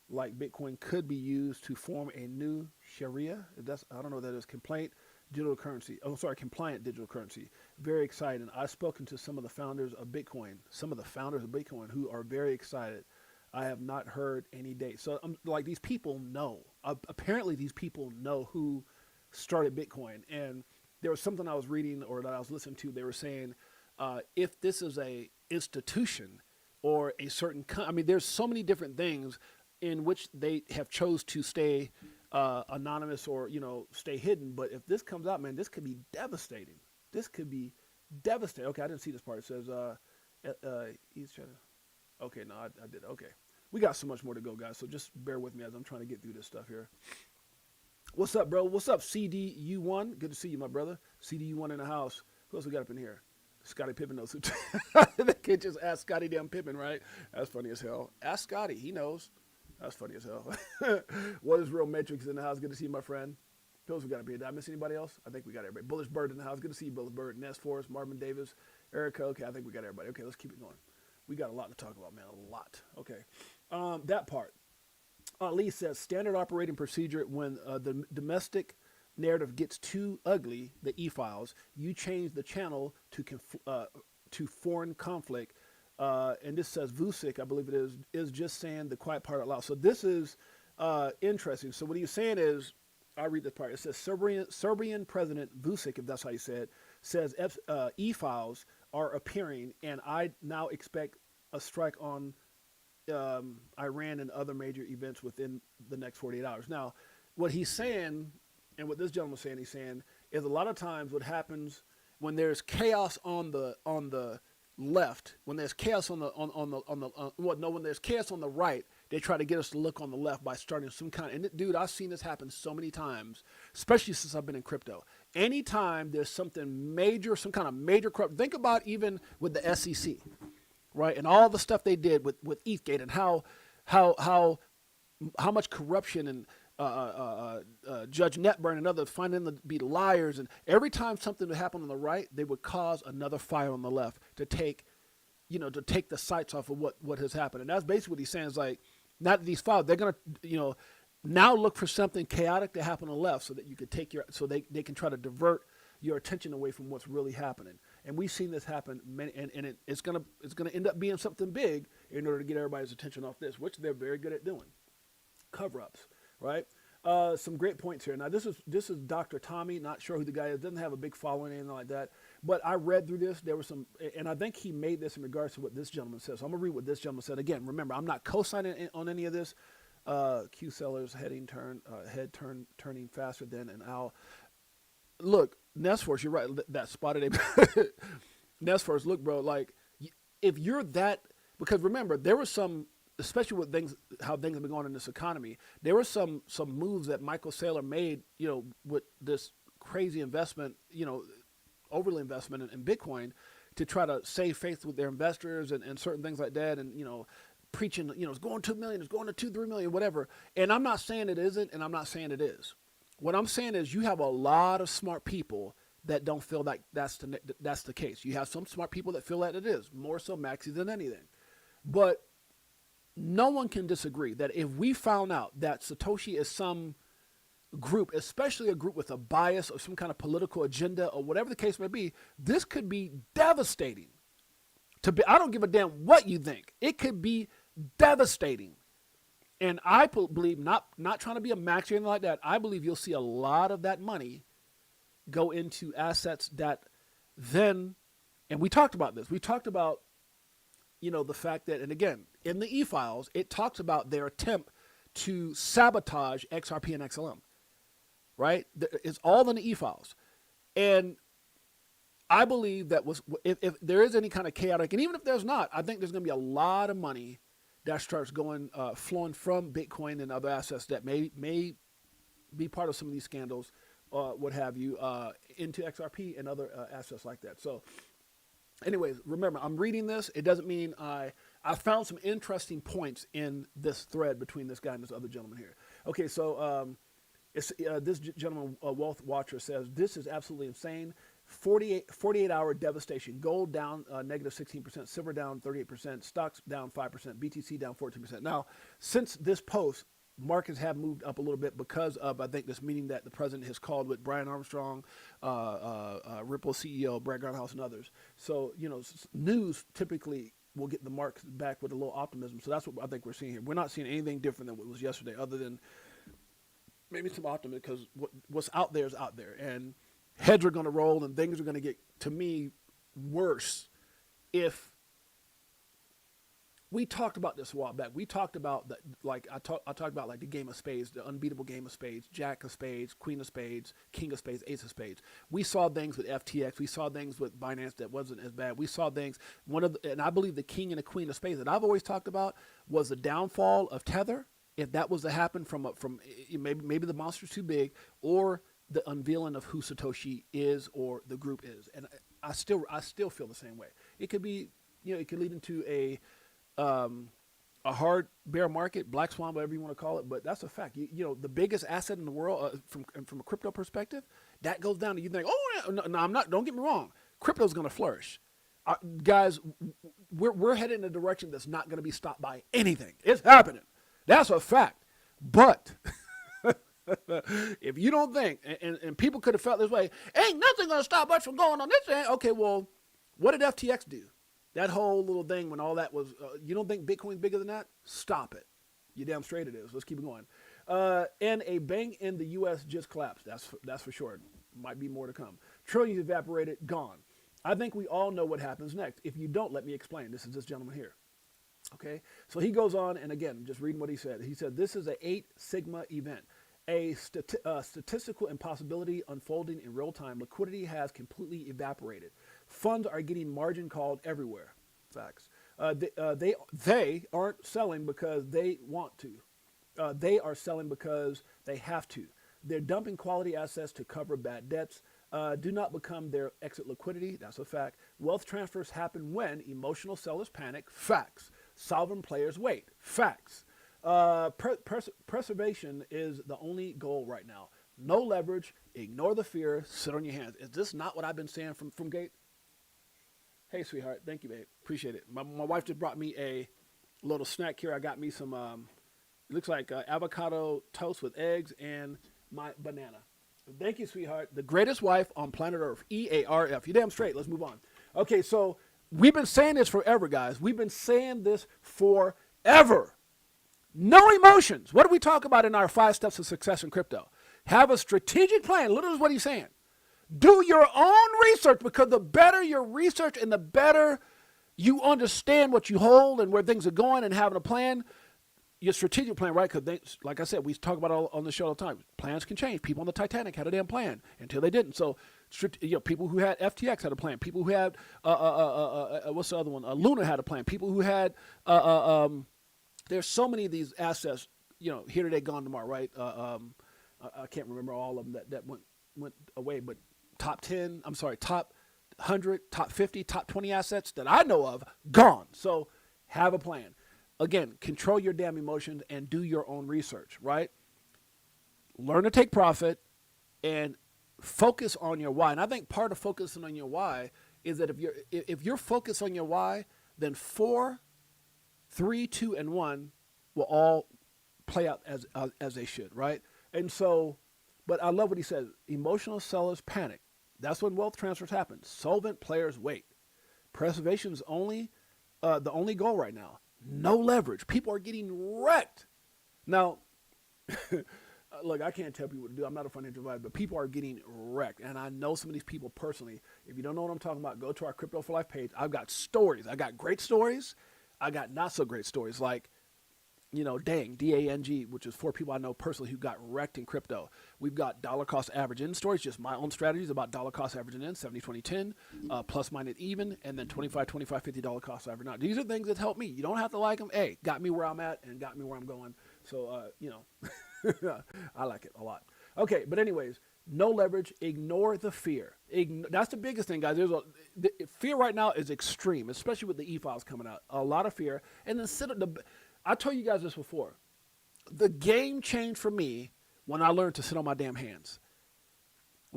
like Bitcoin could be used to form a new Sharia. I don't know what that is. Compliant digital currency. Compliant digital currency. Very exciting. I've spoken to some of the founders of Bitcoin, who are very excited. I have not heard any date. So like these people know. Apparently these people know who started Bitcoin. And there was something I was reading or that I was listening to. They were saying if this is a institution or a certain, there's so many different things in which they have chose to stay anonymous or, stay hidden. But if this comes out, man, this could be devastating. Okay, I didn't see this part. It says, he's trying to, okay, no, I did. Okay. We got so much more to go, guys. So just bear with me as I'm trying to get through this stuff here. What's up, bro? What's up, CDU1? Good to see you, my brother. CDU1 in the house. Who else we got up in here? Scottie Pippen knows who. They can't just ask Scottie damn Pippen, right? That's funny as hell. Ask Scottie. He knows. That's funny as hell. What is Real Matrix in the house? Good to see you, my friend. Who else we got up here? Did I miss anybody else? I think we got everybody. Bullish Bird in the house. Good to see you, Bullish Bird. Ness Forrest, Marvin Davis, Erica. Okay, I think we got everybody. Okay, let's keep it going. We got a lot to talk about, man. A lot. Okay. That part. Lee says, standard operating procedure when the domestic narrative gets too ugly, the E-files, you change the channel to foreign conflict. And this says Vucic, I believe it is just saying the quiet part out loud. So this is interesting. So what he's saying is, I read this part. It says Serbian President Vucic, if that's how you say it, says E-files are appearing, and I now expect a strike on Iran and other major events within the next 48 hours. Now, what he's saying, and what this gentleman's saying, is a lot of times what happens when there's chaos on the left, when there's chaos when there's chaos on the right, they try to get us to look on the left by starting some kind. And dude, I've seen this happen so many times, especially since I've been in crypto. Anytime there's something major, some kind of major corrupt. Think about even with the SEC, right, and all the stuff they did with ETHgate and how much corruption and Judge Netburn and others finding them to be liars. And every time something would happen on the right, they would cause another fire on the left to take the sights off of what has happened. And that's basically what he's saying is like, not that these files, they're going to, now look for something chaotic to happen on the left so that you could so they can try to divert your attention away from what's really happening. And we've seen this happen and it's going to end up being something big in order to get everybody's attention off this, which they're very good at doing. Cover-ups. Right? Some great points here. Now, this is Dr. Tommy. Not sure who the guy is. Doesn't have a big following or anything like that. But I read through this. There was some, and I think he made this in regards to what this gentleman says. So I'm going to read what this gentleman said. Again, remember, I'm not co-signing on any of this. Q sellers turning faster than an owl. Look, Nestforce, you're right. That spotted Nestforce, look, bro, like, if you're that, because remember, there was some, especially with how things have been going in this economy, there were some moves that Michael Saylor made, with this crazy investment, overly investment in Bitcoin to try to save faith with their investors and certain things like that. And, preaching, it's going to $2 million, it's going to 2-3 million, whatever. And I'm not saying it isn't, and I'm not saying it is. What I'm saying is you have a lot of smart people that don't feel like that's the case. You have some smart people that feel that it is, more so Maxi than anything. But no one can disagree that if we found out that Satoshi is some group, especially a group with a bias or some kind of political agenda or whatever the case may be, this could be devastating. I don't give a damn what you think. It could be devastating. And I believe, not trying to be a max or anything like that, I believe you'll see a lot of that money go into assets that then, and we talked about this. We talked about, the fact that, and again, in the e-files, it talks about their attempt to sabotage XRP and XLM, right? It's all in the e-files. And I believe that if there is any kind of chaotic, and even if there's not, I think there's going to be a lot of money that starts flowing from Bitcoin and other assets that may be part of some of these scandals, what have you, into XRP and other assets like that. So anyways, remember, I'm reading this. It doesn't mean I found some interesting points in this thread between this guy and this other gentleman here. Okay, so this gentleman, Wealth Watcher, says, this is absolutely insane. 48-hour devastation. Gold down negative 16%, silver down 38%, stocks down 5%, BTC down 14%. Now, since this post, markets have moved up a little bit because of, I think, this meeting that the president has called with Brian Armstrong, Ripple CEO, Brad Garnhouse, and others. So, news typically will get the markets back with a little optimism. So that's what I think we're seeing here. We're not seeing anything different than what was yesterday, other than maybe some optimism, because what's out there is out there. And heads are going to roll and things are going to get, to me, worse if we talked about this a while back. We talked about that, like I talked about like the game of spades, the unbeatable game of spades, jack of spades, queen of spades, king of spades, ace of spades. We saw things with FTX. We saw things with Binance that wasn't as bad. We saw things, and I believe the king and the queen of spades that I've always talked about was the downfall of Tether. If that was to happen from maybe the monster's too big, or the unveiling of who Satoshi is or the group is. And I still feel the same way. It could be, it could lead into a hard bear market, black swan, whatever you want to call it, but that's a fact. The biggest asset in the world from a crypto perspective, that goes down to, you think, no, I'm not, don't get me wrong. Crypto's going to flourish. Guys, we're headed in a direction that's not going to be stopped by anything. It's happening. That's a fact. But if you don't think, and people could have felt this way, ain't nothing going to stop us from going on this end. Okay, well, what did FTX do? That whole little thing when all that was, you don't think Bitcoin's bigger than that? Stop it. You damn straight it is. Let's keep it going. And a bank in the U.S. just collapsed. That's for sure. Might be more to come. Trillions evaporated, gone. I think we all know what happens next. If you don't, let me explain. This is this gentleman here. Okay, so he goes on, and again, just reading what he said. He said, this is an 8 sigma event. A statistical impossibility unfolding in real time. Liquidity has completely evaporated. Funds are getting margin called everywhere. Facts. They aren't selling because they want to. They are selling because they have to. They're dumping quality assets to cover bad debts. Do not become their exit liquidity. That's a fact. Wealth transfers happen when emotional sellers panic. Facts. Sovereign players wait. Facts. Preservation is the only goal right now. No leverage. Ignore the fear. Sit on your hands. Is this not what I've been saying from Gate? Hey, sweetheart. Thank you, babe. Appreciate it. My wife just brought me a little snack here. I got me some, it looks like avocado toast with eggs and my banana. Thank you, sweetheart. The greatest wife on planet Earth. EARF. You damn straight. Let's move on. Okay, so we've been saying this forever, guys. We've been saying this forever. No emotions. What do we talk about in our 5 steps of success in crypto? Have a strategic plan. Literally is what he's saying. Do your own research, because the better your research and the better you understand what you hold and where things are going and having a plan, your strategic plan, right? Because like I said, we talk about it on the show all the time. Plans can change. People on the Titanic had a damn plan until they didn't. So, people who had FTX had a plan. People who had, what's the other one? Luna had a plan. People who had, there's so many of these assets, here today, gone tomorrow, right? I can't remember all of them that went away, but top 100, top 50, top 20 assets that I know of, gone. So have a plan. Again, control your damn emotions and do your own research, right? Learn to take profit and focus on your why. And I think part of focusing on your why is that if you're focused on your why, then 4, 3, 2, and 1 will all play out as they should, right? And so, but I love what he says. Emotional sellers panic. That's when wealth transfers happen. Solvent players wait. Preservation is the only goal right now. No leverage. People are getting wrecked. Now, look, I can't tell people what to do. I'm not a financial advisor, but people are getting wrecked. And I know some of these people personally. If you don't know what I'm talking about, go to our Crypto for Life page. I've got stories. I got great stories. I got not so great stories, like, Dang, DANG, which is 4 people I know personally who got wrecked in crypto. We've got dollar cost average in stories, just my own strategies about dollar cost averaging in, 70, 20, 10, plus minus even, and then 25, 25, $50 cost average out. These are things that help me. You don't have to like them. Hey, got me where I'm at and got me where I'm going. So, I like it a lot. Okay, but anyways, no leverage. Ignore the fear. That's the biggest thing, guys. Fear right now is extreme, especially with the e-files coming out. A lot of fear. And then I told you guys this before. The game changed for me when I learned to sit on my damn hands.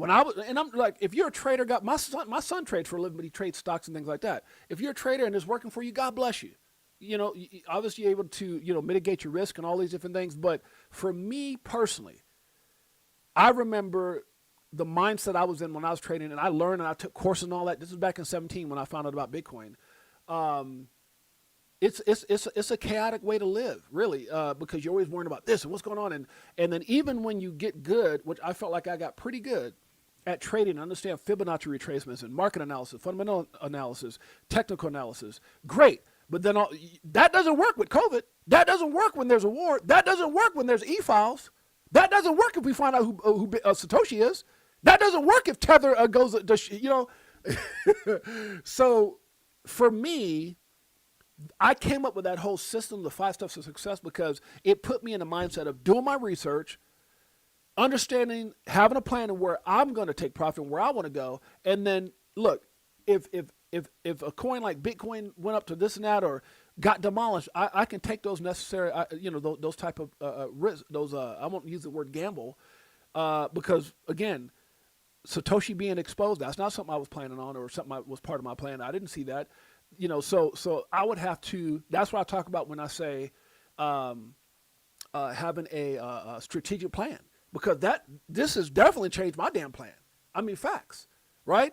I'm like, if you're a trader, my son trades for a living, but he trades stocks and things like that. If you're a trader and it's working for you, God bless you. Obviously you're able to, mitigate your risk and all these different things. But for me personally, I remember the mindset I was in when I was trading, and I learned and I took courses and all that. This was back in 2017 when I found out about Bitcoin. It's a chaotic way to live, really, because you're always worrying about this and what's going on. And then even when you get good, which I felt like I got pretty good at trading, understand Fibonacci retracements and market analysis, fundamental analysis, technical analysis, great. But then that doesn't work with COVID. That doesn't work when there's a war. That doesn't work when there's e-files. That doesn't work if we find out who Satoshi is. That doesn't work if Tether goes, So for me, I came up with that whole system, the 5 steps of success, because it put me in the mindset of doing my research, understanding, having a plan of where I'm going to take profit and where I want to go. And then look, if a coin like Bitcoin went up to this and that or got demolished, I can take those necessary, those type of risks. I won't use the word gamble, because again, Satoshi being exposed, that's not something I was planning on or something that was part of my plan. I didn't see that. So I would have to. That's what I talk about when I say having a strategic plan, because this has definitely changed my damn plan. I mean, facts, right?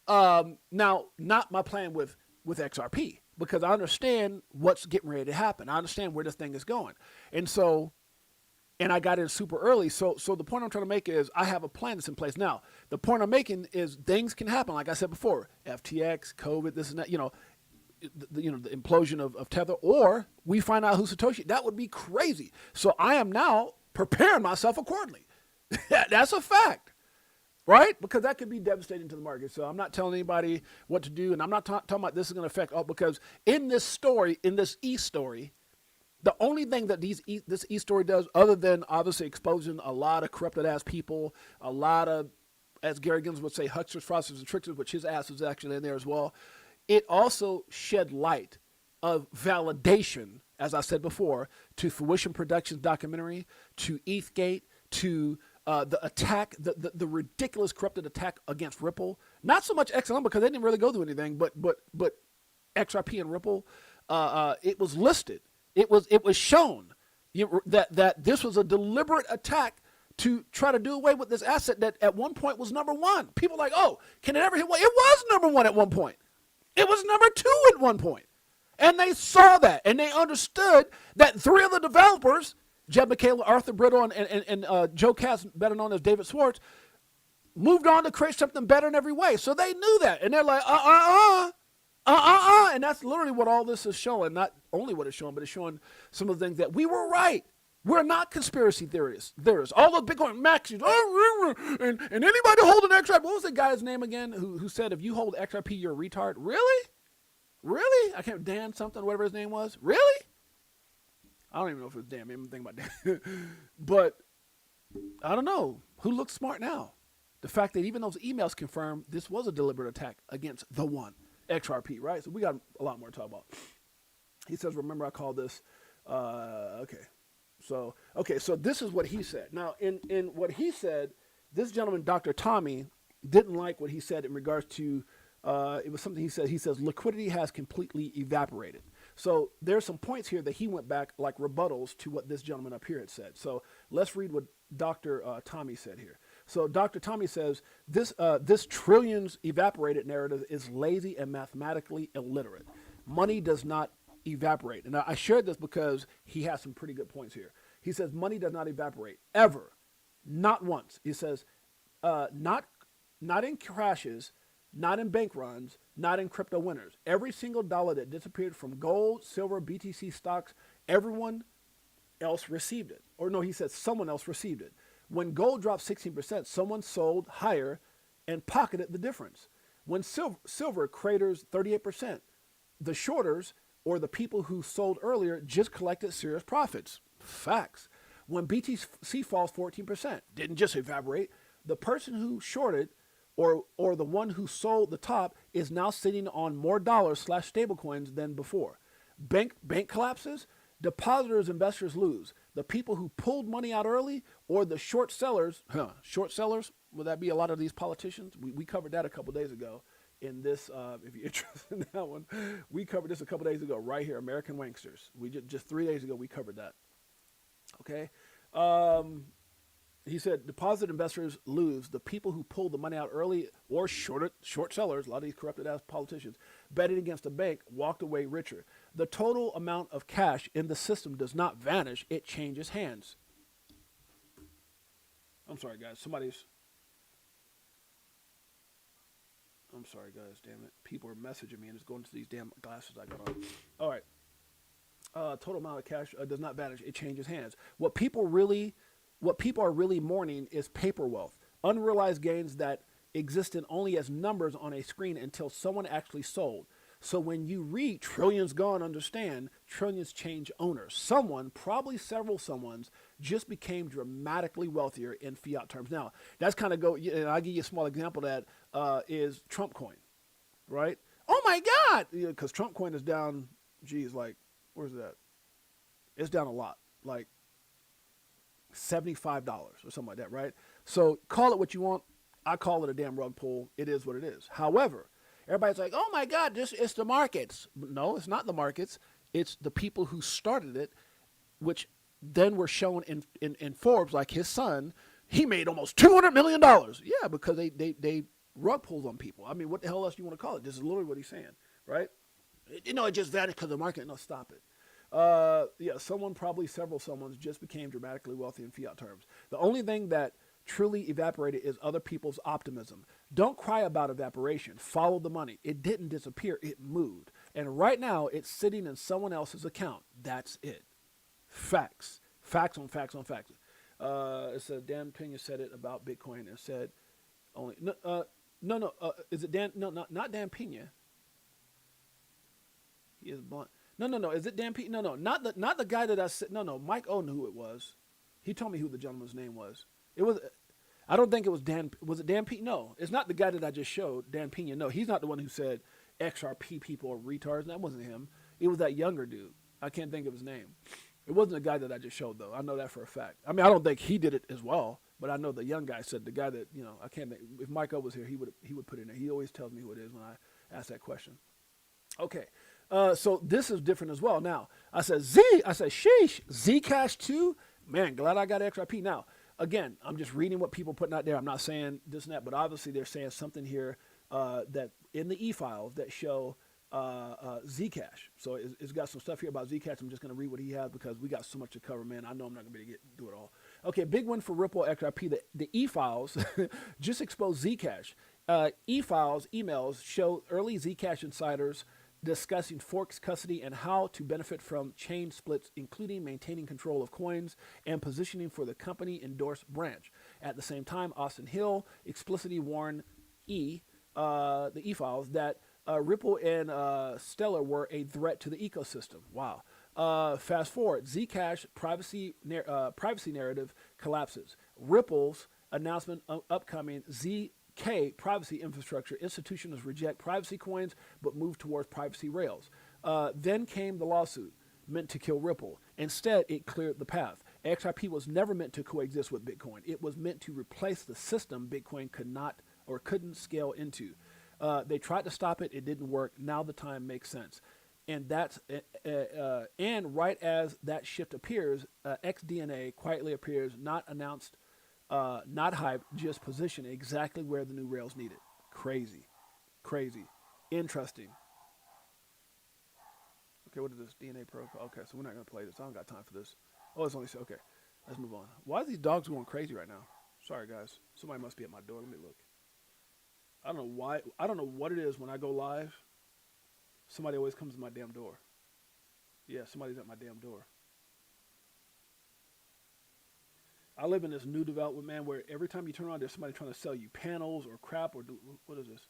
Now, not my plan with XRP, because I understand what's getting ready to happen. I understand where this thing is going, and I got in super early. So the point I'm trying to make is I have a plan that's in place now. The point I'm making is things can happen, like I said before, FTX, COVID, this and that. The implosion of Tether, or we find out who's Satoshi. That would be crazy. So I am now preparing myself accordingly. That's a fact, right? Because that could be devastating to the market. So I'm not telling anybody what to do, and I'm not talking about this is going to affect all, because in this story, in this E story, the only thing that this E story does, other than obviously exposing a lot of corrupted ass people, a lot of, as Gary Gibbons would say, hucksters, fraudsters, and tricksters, which his ass was actually in there as well, it also shed light of validation, as I said before, to Fruition Productions documentary, to ETHgate, to the attack, the ridiculous corrupted attack against Ripple. Not so much XLM because they didn't really go through anything, but XRP and Ripple, it was listed. It was shown that this was a deliberate attack to try to do away with this asset that at one point was number one. People were like, oh, can it ever hit one? It was number one at one point. It was number two at one point. And they saw that, and they understood that three of the developers, Jeb McCaleb, Arthur Brittle, and Joe Cass, better known as David Schwartz, moved on to create something better in every way. So they knew that, and they're like, and that's literally what all this is showing. Not only what it's showing, but it's showing some of the things that we were right. We're not conspiracy theorists. All those Bitcoin maxis, and anybody holding XRP. What was the guy's name again who said if you hold XRP, you're a retard? Really? Really? I can't, Dan something, whatever his name was. Really? I don't even know if it was Dan. Maybe I'm thinking about Dan. But I don't know. Who looks smart now? The fact that even those emails confirm this was a deliberate attack against the one, XRP, right? So we got a lot more to talk about. He says, remember I called this, okay. So this is what he said. Now, in what he said, this gentleman, Dr. Tommy, didn't like what he said in regards to, it was something he said. He says, liquidity has completely evaporated. So there's some points here that he went back like rebuttals to what this gentleman up here had said. So let's read what Dr. Tommy said here. So Dr. Tommy says, this trillions evaporated narrative is lazy and mathematically illiterate. Money does not evaporate. And I shared this because he has some pretty good points here. He says money does not evaporate ever, not once. He says not in crashes, not in bank runs, not in crypto winners. Every single dollar that disappeared from gold, silver, BTC stocks, everyone else received it. Or no, he said someone else received it. When gold dropped 16%, someone sold higher and pocketed the difference. When silver craters 38%, the shorters or the people who sold earlier just collected serious profits. Facts. When BTC falls 14%, didn't just evaporate. The person who shorted or the one who sold the top is now sitting on more dollars / stablecoins than before. Bank collapses, depositors, investors lose. The people who pulled money out early or the short sellers, would that be a lot of these politicians? We covered that a couple days ago. In this, if you're interested in that one, we covered this a couple days ago right here, American Wanksters. We just 3 days ago, we covered that. Okay. He said, deposit investors lose. The people who pulled the money out early or short sellers, a lot of these corrupted ass politicians, betting against the bank, walked away richer. The total amount of cash in the system does not vanish. It changes hands. I'm sorry, guys. I'm sorry, guys. Damn it. People are messaging me and it's going to these damn glasses I got on. All right. Total amount of cash does not vanish. It changes hands. What people are really mourning is paper wealth, unrealized gains that existed only as numbers on a screen until someone actually sold. So when you read trillions gone, understand trillions change owners. Someone, probably several someones, just became dramatically wealthier in fiat terms. Now, that's kind of and I'll give you a small example of that is Trump coin, right? Oh my God, because Trump coin is down, like, where's that? It's down a lot, like $75 or something like that, right? So call it what you want. I call it a damn rug pull. It is what it is. However, everybody's like, oh my God, it's the markets. No, it's not the markets. It's the people who started it, which then were shown in Forbes, like his son. He made almost $200 million. Yeah, because they rug pulls on people. I mean, what the hell else do you want to call it? This is literally what he's saying, right? It just vanished because of the market. No, stop it. Someone, probably several someones, just became dramatically wealthy in fiat terms. The only thing that truly evaporated is other people's optimism. Don't cry about evaporation. Follow the money. It didn't disappear. It moved. And right now, it's sitting in someone else's account. That's it. Facts. Facts on facts on facts. It said, Dan Pena said it about Bitcoin and said, only. No. Is it Dan? No, not Dan Pena. He is blunt. No. Is it Dan Pena? No. Not the guy that I said. No. Mike O knew who it was. He told me who the gentleman's name was. It was. I don't think it was Dan. Was it Dan Pena? No, it's not the guy that I just showed. Dan Pena. No, he's not the one who said XRP people are retards. That wasn't him. It was that younger dude. I can't think of his name. It wasn't the guy that I just showed though. I know that for a fact. I mean, I don't think he did it as well, but I know the young guy said the guy that I can't think. If Mike O was here, he would put it in there. He always tells me who it is when I ask that question. Okay. So this is different as well. Now, I said, sheesh, Zcash too? Man, glad I got XRP. Now, again, I'm just reading what people are putting out there. I'm not saying this and that, but obviously they're saying something here that in the e-files that show Zcash. So it's got some stuff here about Zcash. I'm just going to read what he has because we got so much to cover, man. I know I'm not going to be able to do it all. Okay, big one for Ripple XRP. The e-files just exposed Zcash. E-files, emails show early Zcash insiders discussing forks custody and how to benefit from chain splits, including maintaining control of coins and positioning for the company endorsed branch. At the same time, Austin Hill explicitly warned the e-files that Ripple and Stellar were a threat to the ecosystem. Wow. Fast forward, Zcash privacy narrative collapses. Ripple's announcement upcoming ZK privacy infrastructure. Institutions reject privacy coins but move towards privacy rails. Then came the lawsuit meant to kill Ripple. Instead, it cleared the path. XRP was never meant to coexist with Bitcoin. It was meant to replace the system Bitcoin couldn't scale into. They tried to stop it. It didn't work. Now the time makes sense. And that's and right as that shift appears, XDNA quietly appears, not announced, not hyped, just positioned exactly where the new rails need it. Crazy. Interesting. Okay, what is this? DNA protocol. Okay, so we're not going to play this. I don't got time for this. Oh, it's only, okay. Let's move on. Why are these dogs going crazy right now? Sorry, guys. Somebody must be at my door. Let me look. I don't know why. I don't know what it is when I go live. Somebody always comes to my damn door. Yeah, somebody's at my damn door. I live in this new development, man, where every time you turn around, there's somebody trying to sell you panels or crap or what is this?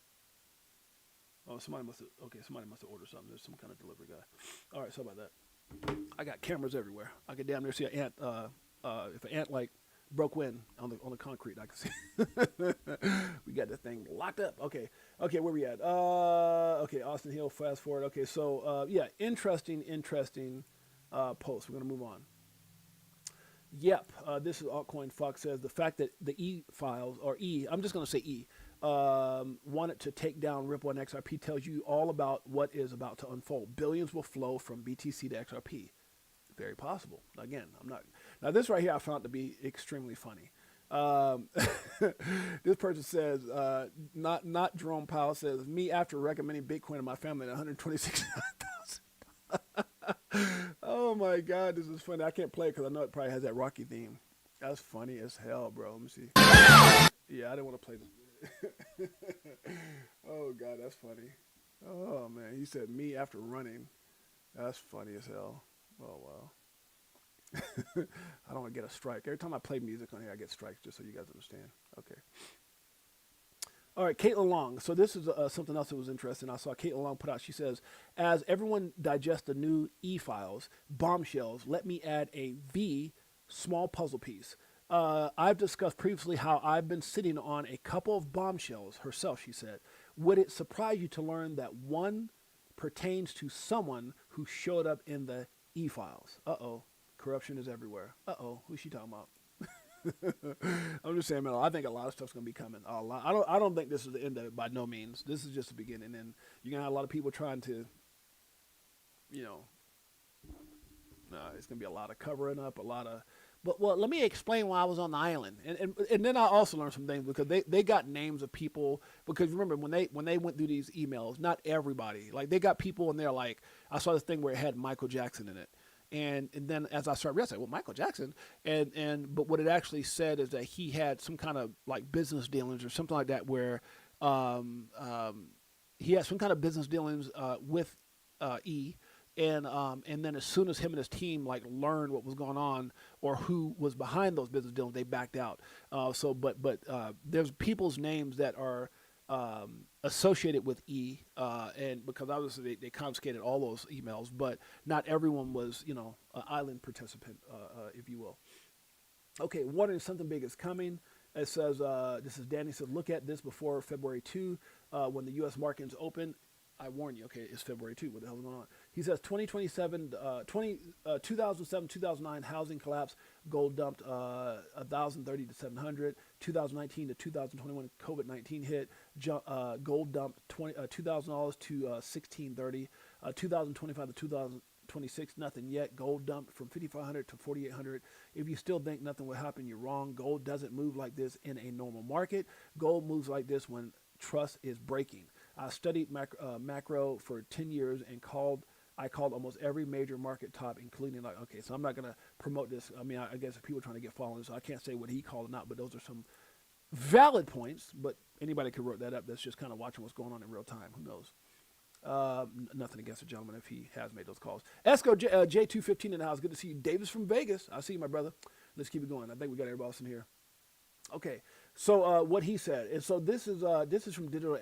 Oh, somebody must have ordered something. There's some kind of delivery guy. All right, sorry about that. I got cameras everywhere. I could damn near see an ant. If an ant like broke wind on the concrete, I can see. We got this thing locked up. Okay, where we at? Okay, Austin Hill. Fast forward. Okay, so yeah, interesting post. We're gonna move on. Yep, this is Altcoin Fox says the fact that the E-files, or E, I'm just going to say E, wanted to take down Ripple and XRP tells you all about what is about to unfold. Billions will flow from BTC to XRP. Very possible. Again, I'm not. Now, this right here I found to be extremely funny. This person says, not Jerome Powell says, me after recommending Bitcoin to my family at 126,000. Oh my God, this is funny. I can't play it because I know it probably has that Rocky theme. That's funny as hell, bro. Let me see. Yeah, I didn't want to play this. Oh God, that's funny. Oh man, he said me after running. That's funny as hell. Oh wow. I don't want to get a strike. Every time I play music on here, I get strikes, just so you guys understand. Okay. All right, Caitlin Long. So this is something else that was interesting. I saw Caitlin Long put out. She says, as everyone digests the new e-files, bombshells, let me add a small puzzle piece. I've discussed previously how I've been sitting on a couple of bombshells herself, she said. Would it surprise you to learn that one pertains to someone who showed up in the e-files? Uh-oh. Corruption is everywhere. Uh-oh. Who's she talking about? I'm just saying, man, I think a lot of stuff's going to be coming. I don't think this is the end of it by no means. This is just the beginning. And you're going to have a lot of people trying to, it's going to be a lot of covering up, But let me explain why I was on the island. And then I also learned some things because they got names of people. Because remember, when they went through these emails, not everybody. Like, they got people in there, like, I saw this thing where it had Michael Jackson in it. And then as I started realizing, well, Michael Jackson, but what it actually said is that he had some kind of like business dealings or something like that, where he had some kind of business dealings with E, and then as soon as him and his team like learned what was going on or who was behind those business deals, they backed out. But there's people's names that are associated with E, and because obviously they confiscated all those emails, but not everyone was, an island participant, if you will. Okay, warning, something big is coming. It says, this is Danny says, look at this before February 2, when the U.S. markets open. I warn you, okay, it's February 2. What the hell is going on? He says 2007, 2009 housing collapse, gold dumped 1,030 to 700. 2019 to 2021 COVID-19 hit, gold dumped $2,000 to 1630. 2025 to 2026, nothing yet. Gold dumped from 5,500 to 4,800. If you still think nothing will happen, you're wrong. Gold doesn't move like this in a normal market. Gold moves like this when trust is breaking. I studied macro for 10 years and I called almost every major market top, including okay, so I'm not going to promote this. I mean, I guess if people are trying to get followers, so I can't say what he called or not, but those are some valid points, but anybody could wrote that up. That's just kind of watching what's going on in real time. Who knows? Nothing against the gentleman if he has made those calls. Esco J215 in the house. Good to see you. Davis from Vegas. I see you, my brother. Let's keep it going. I think we got everybody else in here. Okay, so what he said, and so this is from Digital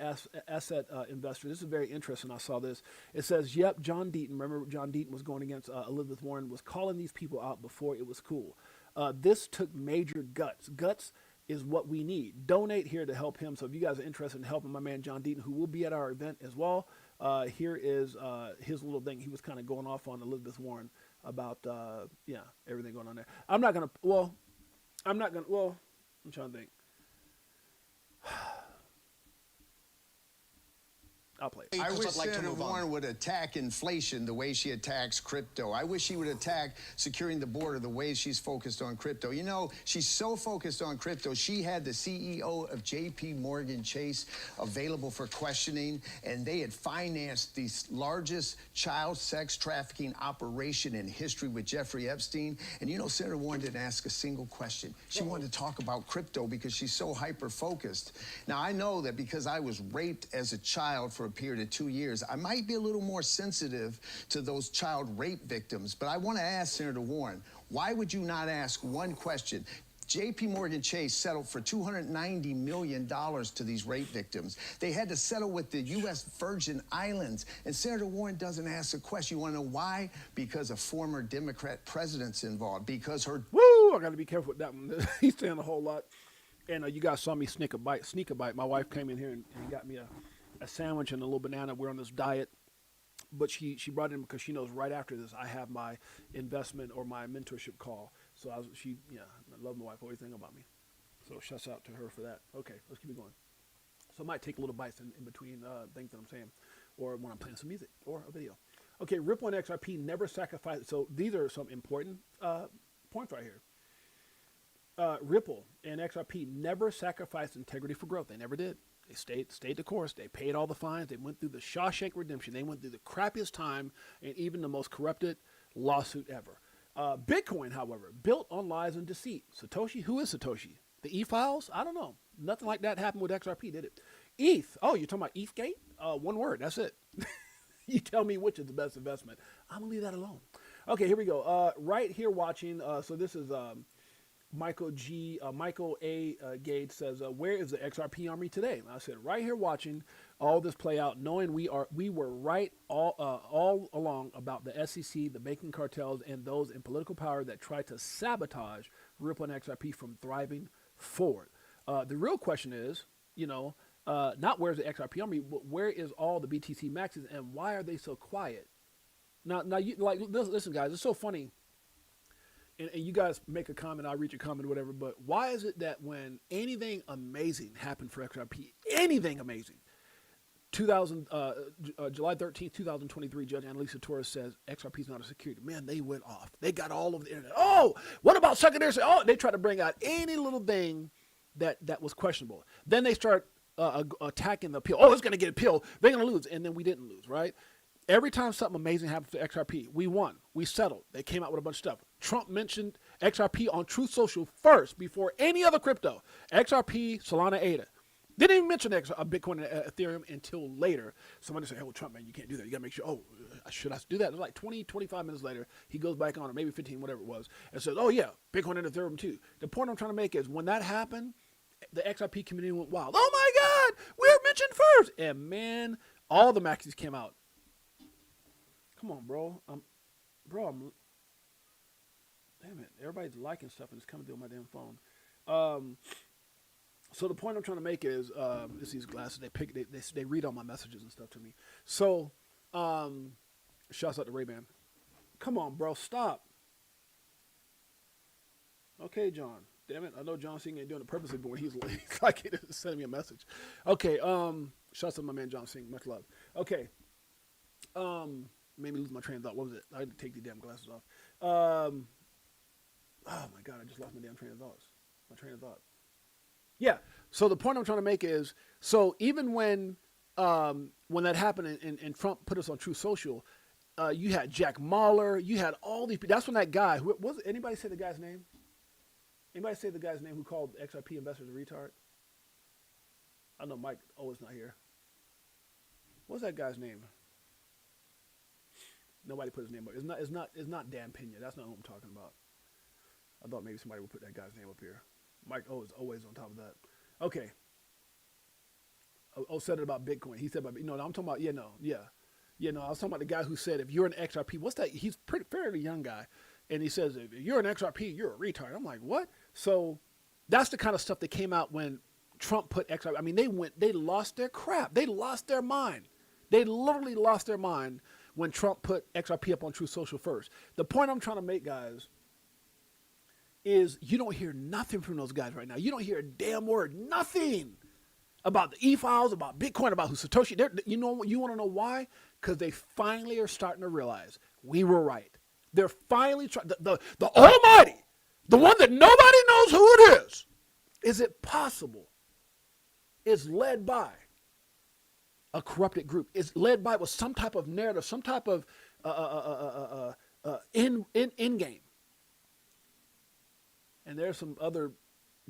Asset Investor. This is very interesting. I saw this. It says, "Yep, John Deaton. Remember, John Deaton was going against Elizabeth Warren. Was calling these people out before it was cool. This took major guts. Guts is what we need. Donate here to help him. So if you guys are interested in helping my man John Deaton, who will be at our event as well, here is his little thing. He was kind of going off on Elizabeth Warren about everything going on there. I'm trying to think. I'll play it. I wish Senator Warren would attack inflation the way she attacks crypto. I wish she would attack securing the border the way she's focused on crypto. You know, she's so focused on crypto, she had the CEO of JP Morgan Chase available for questioning, and they had financed the largest child sex trafficking operation in history with Jeffrey Epstein. And you know, Senator Warren didn't ask a single question. She wanted to talk about crypto because she's so hyper-focused. Now, I know that because I was raped as a child for a period of 2 years, I might be a little more sensitive to those child rape victims, but I want to ask Senator Warren, why would you not ask one question? JP Morgan Chase settled for $290 million to these rape victims. They had to settle with the U.S. Virgin Islands, and Senator Warren doesn't ask a question. You want to know why? Because a former Democrat president's involved, because her... Woo! I got to be careful with that one. He's saying a whole lot. And you guys saw me sneak a bite. My wife came in here and got me a sandwich and a little banana. We're on this diet, but she brought it in because she knows right after this I have my investment or my mentorship call. So I love my wife, always thinking about me. So shouts out to her for that. Okay, let's keep it going. So I might take little bites in between things that I'm saying, or when I'm playing some music or a video. Okay, Ripple and XRP never sacrificed. So these are some important points right here. Ripple and XRP never sacrificed integrity for growth. They never did. They stayed the course. They paid all the fines. They went through the Shawshank Redemption. They went through the crappiest time and even the most corrupted lawsuit ever. Bitcoin, however, built on lies and deceit. Satoshi, who is Satoshi? The E-files? I don't know. Nothing like that happened with XRP, did it? ETH. Oh, you're talking about ETHgate? One word. That's it. You tell me which is the best investment. I'm going to leave that alone. Okay, here we go. Right here watching. So this is... Michael A. Gage says, where is the XRP army today? And I said, right here watching all this play out, knowing we were right all along about the SEC, the banking cartels, and those in political power that tried to sabotage Ripple and XRP from thriving forward. The real question is, not where's the XRP army, but where is all the BTC maxes, and why are they so quiet? Now, listen, guys, it's so funny. And you guys make a comment, I'll read your comment or whatever, but why is it that when anything amazing happened for XRP, anything amazing, July 13th, 2023, Judge Annalisa Torres says XRP is not a security. Man, they went off. They got all over the internet. Oh, what about secondary? Oh, they try to bring out any little thing that was questionable. Then they start attacking the appeal. Oh, it's going to get appealed. They're going to lose. And then we didn't lose, right? Every time something amazing happened to XRP, we won. We settled. They came out with a bunch of stuff. Trump mentioned XRP on Truth Social first before any other crypto. XRP, Solana, ADA. They didn't even mention Bitcoin and Ethereum until later. Somebody said, oh, Trump, man, you can't do that. You got to make sure, should I do that? It was like 20, 25 minutes later, he goes back on, or maybe 15, whatever it was, and says, oh, yeah, Bitcoin and Ethereum too. The point I'm trying to make is when that happened, the XRP community went wild. Oh, my God, we're mentioned first. And, man, all the maxis came out. Come on, bro. Damn it. Everybody's liking stuff and it's coming through my damn phone. So the point I'm trying to make is, it's these glasses. They read all my messages and stuff to me. So, shouts out to Ray-Ban. Come on, bro. Stop. Okay, John. Damn it. I know John Singh ain't doing it purposely, but when he's like sending me a message. Okay. Shouts out to my man John Singh. Much love. Okay. Made me lose my train of thought. What was it? I had to take the damn glasses off. Oh my God, I just lost my damn train of thought. Yeah. So the point I'm trying to make is, so even when that happened and Trump put us on Truth Social, you had Jack Mahler, you had all these people. That's when that guy, anybody say the guy's name? Anybody say the guy's name who called XRP investors a retard? I know Mike is not here. What's that guy's name? Nobody put his name up. It's not Dan Pena. That's not who I'm talking about. I thought maybe somebody would put that guy's name up here. Mike O is always on top of that. Okay. O said it about Bitcoin. He said about, I'm talking about, I was talking about the guy who said, if you're an XRP, what's that? He's fairly young guy. And he says, if you're an XRP, you're a retard. I'm like, what? So that's the kind of stuff that came out when Trump put XRP. I mean, they lost their crap. They lost their mind. They literally lost their mind when Trump put XRP up on Truth Social first. The point I'm trying to make, guys, is you don't hear nothing from those guys right now. You don't hear a damn word, nothing about the e-files, about Bitcoin, about who Satoshi. You want to know why? Because they finally are starting to realize we were right. They're finally trying. The Almighty, the one that nobody knows who it is it possible, is led by a corrupted group. Is led by with some type of narrative, some type of end game. And there's some other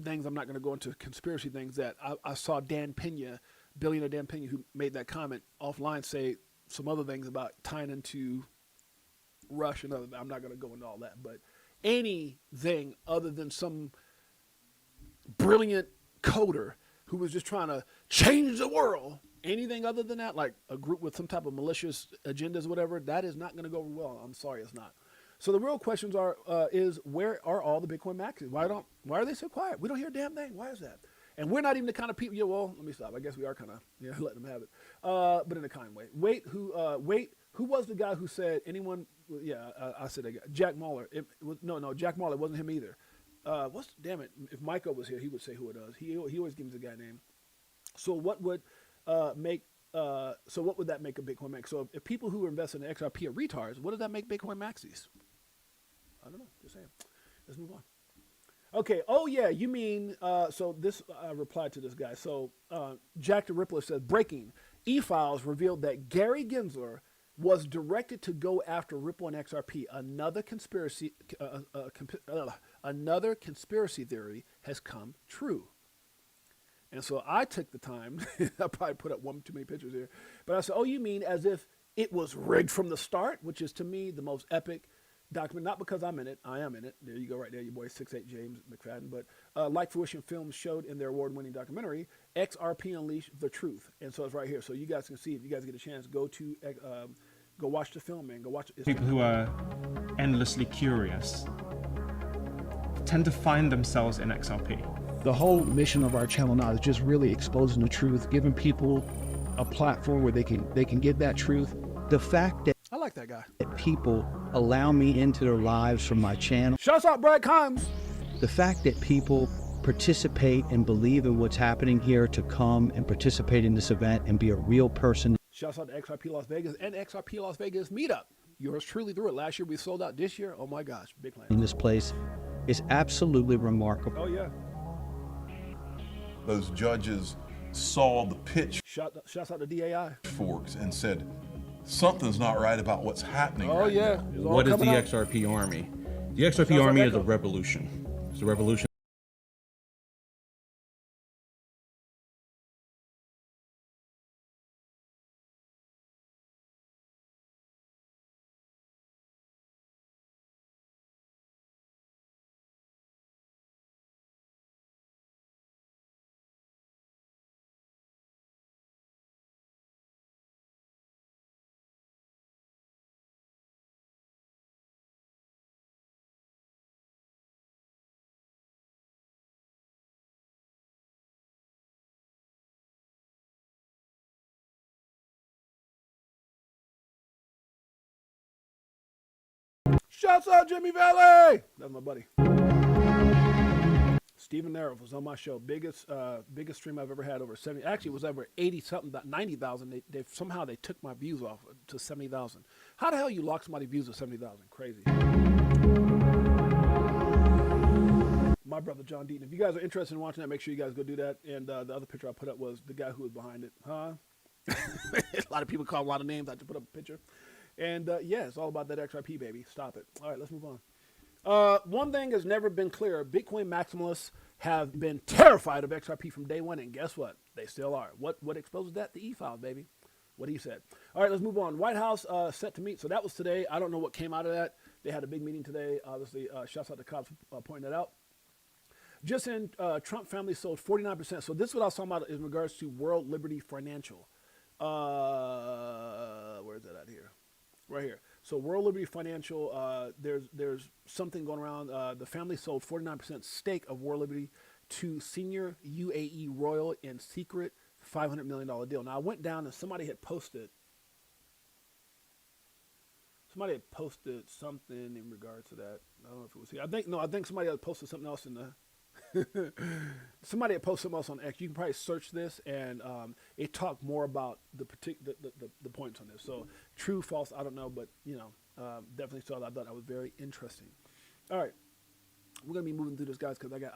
things, I'm not going to go into conspiracy things, that I saw Dan Pena, billionaire Dan Pena, who made that comment offline, say some other things about tying into Russia and other. I'm not going to go into all that, but anything other than some brilliant coder who was just trying to change the world, anything other than that, like a group with some type of malicious agendas or whatever, that is not going to go well. I'm sorry, it's not. So the real questions is where are all the Bitcoin maxis? Why are they so quiet? We don't hear a damn thing. Why is that? And we're not even the kind of people. Yeah, well, let me stop. I guess we are kind of letting them have it, but in a kind way. Who was the guy who said anyone? Yeah, I said that guy, Jack Mahler. No, Jack Mahler wasn't him either. Damn it? If Michael was here, he would say who it is. He always gives a guy name. So what would make? So what would that make a Bitcoin max? So if people who are invested in XRP are retards, what does that make Bitcoin maxis? I don't know. Just saying. Let's move on. Okay. Oh yeah. You mean so this? I replied to this guy. So Jack the Rippler says breaking e-files revealed that Gary Gensler was directed to go after Ripple and XRP. Another conspiracy theory has come true. And so I took the time, I probably put up one too many pictures here, but I said, oh, you mean as if it was rigged from the start, which is to me the most epic document, not because I'm in it, I am in it. There you go right there, your boy 6'8" James McFadden. But like Fruition Films showed in their award-winning documentary, XRP Unleashed the Truth. And so it's right here. So you guys can see, if you guys get a chance, go watch the film, man. Go watch it. People who are endlessly curious tend to find themselves in XRP. The whole mission of our channel now is just really exposing the truth, giving people a platform where they can get that truth. The fact that I like that guy. People allow me into their lives from my channel. Shouts out Brad Kimes. The fact that people participate and believe in what's happening here to come and participate in this event and be a real person. Shouts out to XRP Las Vegas and XRP Las Vegas meetup. Yours truly through it. Last year we sold out. This year, oh my gosh, big plan. In this place is absolutely remarkable. Oh yeah. Those judges saw the Shouts out to DAI. pitchforks and said, something's not right about what's happening right yeah. now. What is the XRP army? The XRP army is a revolution. It's a revolution Shouts out Jimmy Valley. That's my buddy. Stephen Narrow was on my show. Biggest stream I've ever had, over 70. Actually, it was over 80 something, 90,000. They somehow they took my views off to 70,000. How the hell you lock somebody's views to 70,000? Crazy. My brother John Deaton. If you guys are interested in watching that, make sure you guys go do that. And the other picture I put up was the guy who was behind it. Huh? A lot of people call a lot of names. I just put up a picture. And yeah, it's all about that XRP, baby. Stop it. All right, let's move on. One thing has never been clear. Bitcoin maximalists have been terrified of XRP from day one, and guess what? They still are. What exposes that? The e-files, baby. What he said. All right, let's move on. White House set to meet. So that was today. I don't know what came out of that. They had a big meeting today. Obviously, shouts out to cops pointing that out. Just in, Trump family sold 49%. So this is what I was talking about in regards to World Liberty Financial. Where is that at here? Right here. So World Liberty Financial, there's something going around. The family sold 49% stake of World Liberty to senior UAE royal in secret $500 million deal. Now I went down and somebody had posted something in regards to that. I don't know if it was here. I think somebody had posted something else in the somebody had posted something else on X. You can probably search this, and it talked more about the points on this. So true, false, I don't know, but definitely saw that. I thought that was very interesting. All right, we're gonna be moving through this, guys, because I got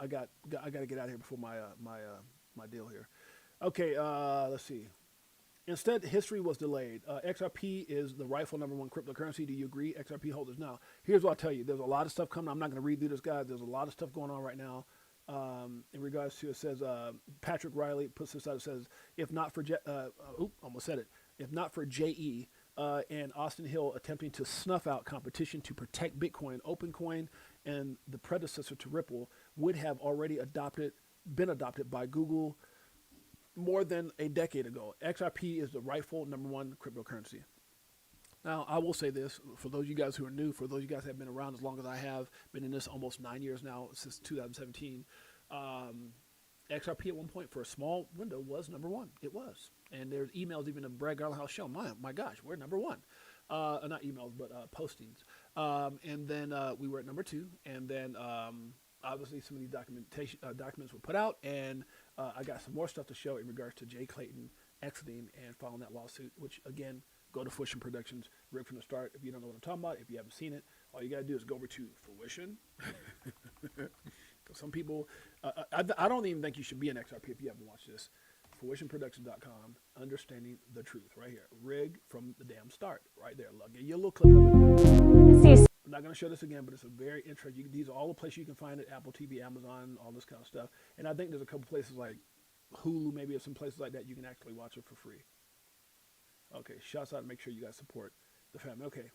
to get out of here before my deal here. Okay, let's see. Instead, history was delayed. XRP is the rightful #1 cryptocurrency. Do you agree, XRP holders? Now, here's what I'll tell you. There's a lot of stuff coming. I'm not going to read through this, guys. There's a lot of stuff going on right now. In regards to, it says, Patrick Riley puts this out. It says, if not for JE and Austin Hill attempting to snuff out competition to protect Bitcoin, OpenCoin and the predecessor to Ripple would have already been adopted by Google more than a decade ago. XRP is the rightful #1 cryptocurrency. Now, I will say this, for those of you guys who are new, for those of you guys who have been around as long as I have, been in this almost 9 years now, since 2017, XRP at one point, for a small window, was #1. It was. And there's emails even in Brad Garlinghouse show. My gosh, we're #1. Not emails, but postings. And then we were at #2. And then obviously some of these documents were put out, and I got some more stuff to show in regards to Jay Clayton exiting and filing that lawsuit, which, again, go to Fruition Productions, ripped from the start. If you don't know what I'm talking about, if you haven't seen it, all you got to do is go over to Fruition. Some people, I don't even think you should be an XRP if you haven't watched this. FruitionProductions.com, understanding the truth, right here. Rig from the damn start, right there. I'll give you a little clip of it. I'm not going to show this again, but it's a very interesting. These are all the places you can find it: Apple TV, Amazon, all this kind of stuff. And I think there's a couple places like Hulu, maybe, or some places like that you can actually watch it for free. Okay, shouts out. Make sure you guys support the family. Okay.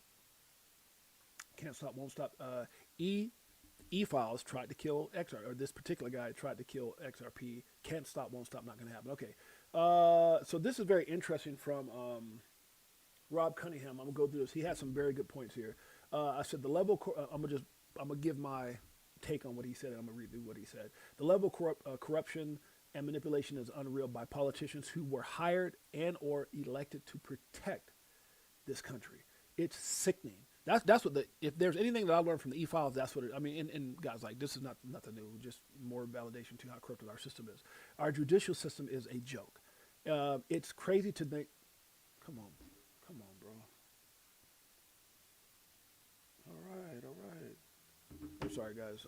Can't stop, won't stop. E-Files tried to kill XRP, or this particular guy tried to kill XRP. Can't stop, won't stop, not going to happen. Okay. So this is very interesting from Rob Cunningham. I'm going to go through this. He had some very good points here. I said the level, I'm going to give my take on what he said, and I'm going to read through what he said. The level of corruption and manipulation is unreal by politicians who were hired and or elected to protect this country. It's sickening. That's what if there's anything that I learned from the e-files, that's what and guys, like, this is nothing new, just more validation to how corrupted our system is. Our judicial system is a joke. It's crazy to think, come on, bro. All right. I'm sorry, guys.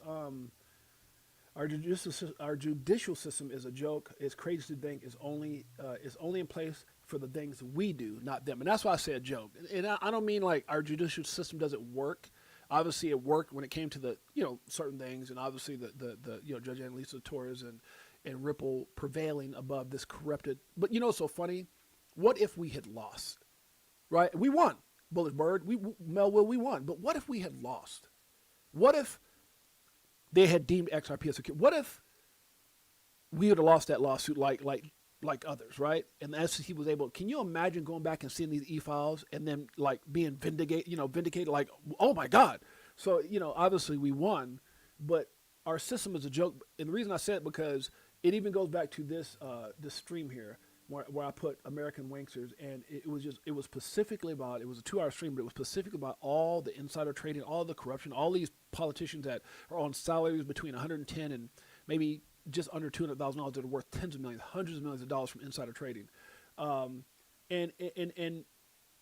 Our judicial system is a joke. It's crazy to think is only in place for the things we do, not them. And that's why I say a joke. And I don't mean like our judicial system doesn't work. Obviously, it worked when it came to the certain things, and obviously the Judge Annalisa Torres and Ripple prevailing above this corrupted. But so funny. What if we had lost? Right? We won. Bullet Bird. Melville. We won. But what if we had lost? What if they had deemed XRP as secure? What if we would have lost that lawsuit like others, right? And the SEC was able. Can you imagine going back and seeing these e-files and then like being vindicated, like, oh my God. So obviously we won, but our system is a joke. And the reason I said it because it even goes back to this stream here. where I put American Wanksters, and it was specifically about, it was a 2-hour stream, but it was specifically about all the insider trading, all the corruption, all these politicians that are on salaries between 110 and maybe just under $200,000 that are worth tens of millions, hundreds of millions of dollars from insider trading. And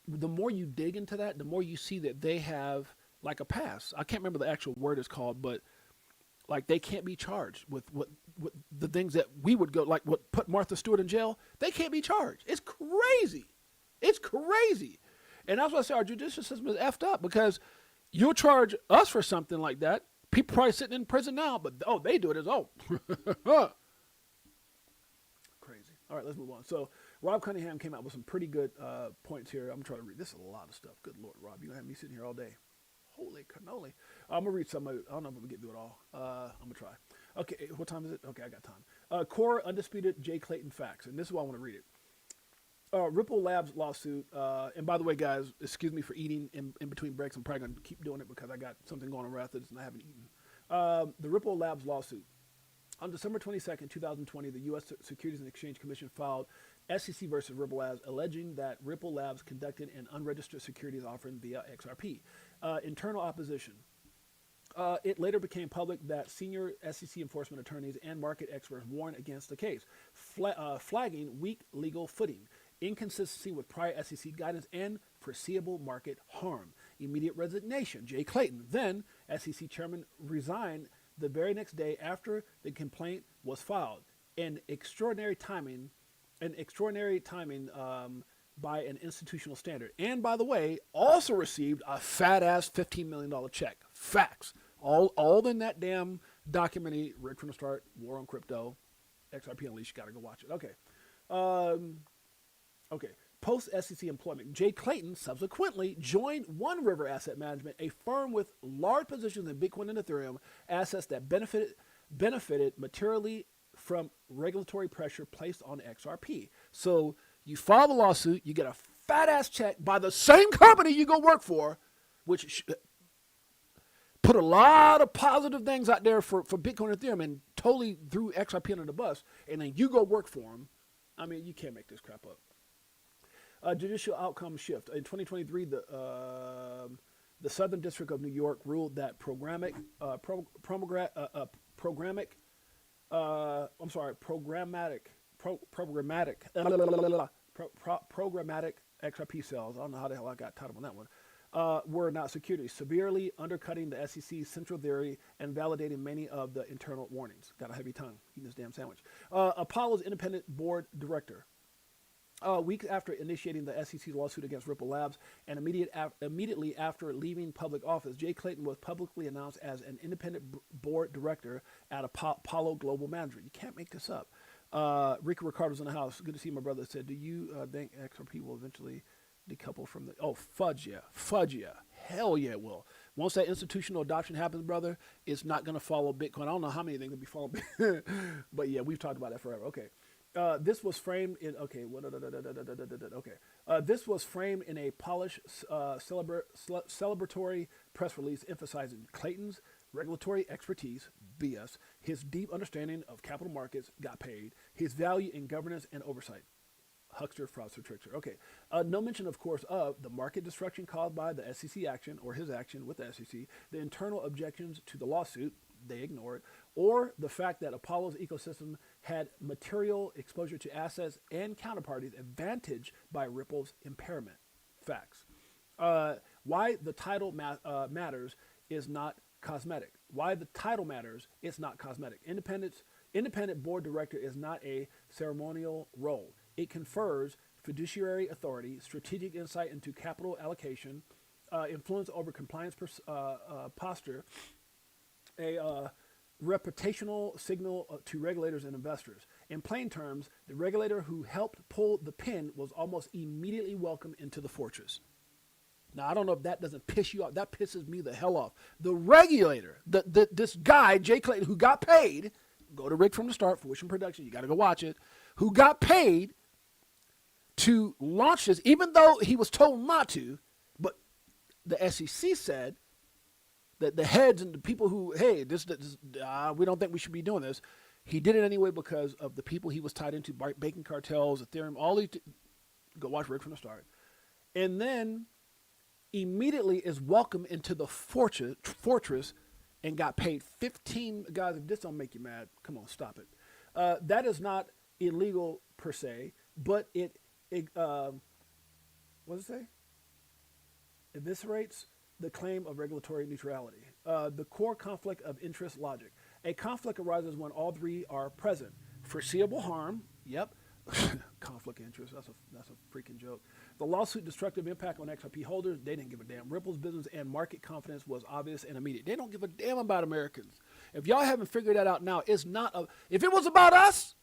the more you dig into that, the more you see that they have like a pass. I can't remember the actual word it's called, but like they can't be charged with the things that we would go, like what put Martha Stewart in jail. They can't be charged. It's crazy. It's crazy. And that's why I say our judicial system is effed up, because you'll charge us for something like that. People probably sitting in prison now, but they do it as crazy. All right, let's move on. So Rob Cunningham came out with some pretty good points here. I'm trying to read. This is a lot of stuff. Good Lord, Rob, you have me sitting here all day. Holy cannoli. I'm going to read some of it. I don't know if I'm going to get through it all. I'm going to try. Okay, what time is it? Okay, I got time. Core Undisputed Jay Clayton Facts, and this is why I want to read it. Ripple Labs lawsuit, and by the way, guys, excuse me for eating in between breaks. I'm probably going to keep doing it because I got something going on right after this and I haven't eaten. The Ripple Labs lawsuit. On December 22nd, 2020, the U.S. Securities and Exchange Commission filed SEC versus Ripple Labs, alleging that Ripple Labs conducted an unregistered securities offering via XRP. Internal opposition. It later became public that senior SEC enforcement attorneys and market experts warned against the case, flagging weak legal footing, inconsistency with prior SEC guidance, and foreseeable market harm. Immediate resignation. Jay Clayton, then SEC chairman, resigned the very next day after the complaint was filed. An extraordinary timing by an institutional standard. And by the way, also received a fat ass $15 million check. Facts. All in that damn documentary, Rick from the Start, War on Crypto, XRP Unleashed. You gotta go watch it. Okay. Post SEC employment, Jay Clayton subsequently joined One River Asset Management, a firm with large positions in Bitcoin and Ethereum, assets that benefited materially from regulatory pressure placed on XRP. So you file the lawsuit, you get a fat ass check by the same company you go work for, which put a lot of positive things out there for Bitcoin and Ethereum and totally threw XRP under the bus, and then you go work for them. I mean, you can't make this crap up. Judicial outcome shift. In 2023, the Southern District of New York ruled that programmatic XRP sales, I don't know how the hell I got title on that one, were not securities, severely undercutting the SEC's central theory and validating many of the internal warnings. Got a heavy tongue eating this damn sandwich. Apollo's independent board director. Weeks after initiating the SEC's lawsuit against Ripple Labs and immediately after leaving public office, Jay Clayton was publicly announced as an independent board director at Apollo Global Management. You can't make this up. Rico Ricardo's in the house. Good to see my brother. Said, do you think XRP will eventually decouple from the... Oh, fudge yeah. Hell yeah it will. Once that institutional adoption happens, brother, it's not going to follow Bitcoin. I don't know how many things will be following Bitcoin. But yeah, we've talked about that forever. Okay. This was framed in this was framed in a polished, celebratory press release emphasizing Clayton's regulatory expertise, BS, his deep understanding of capital markets, got paid, his value in governance and oversight. Huckster, fraudster, trickster. Okay. No mention, of course, of the market destruction caused by the SEC action or his action with the SEC, the internal objections to the lawsuit, they ignored, or the fact that Apollo's ecosystem had material exposure to assets and counterparties advantaged by Ripple's impairment. Facts. Why the title matters is not cosmetic. Why the title matters, it's not cosmetic. Independent board director is not a ceremonial role. It confers fiduciary authority, strategic insight into capital allocation, influence over compliance posture, a reputational signal to regulators and investors. In plain terms, the regulator who helped pull the pin was almost immediately welcomed into the fortress. Now, I don't know if that doesn't piss you off. That pisses me the hell off. The regulator, this guy, Jay Clayton, who got paid, go to Rick from the Start, Fruition Production, you got to go watch it, who got paid to launch this, even though he was told not to, but the SEC said that the heads and the people who, hey, we don't think we should be doing this, He did it anyway because of the people he was tied into, banking cartels, Ethereum, all these. Go watch Rick from the start. And then immediately is welcomed into the fortress and got paid 15. Guys, if this don't make you mad, come on, stop it. That is not illegal per se, but it what does it say? Eviscerates the claim of regulatory neutrality. The core conflict of interest logic. A conflict arises when all three are present. Foreseeable harm, yep. Conflict of interest, that's a freaking joke. The lawsuit destructive impact on XRP holders, they didn't give a damn. Ripple's business and market confidence was obvious and immediate. They don't give a damn about Americans. If y'all haven't figured that out now, it's not if it was about us,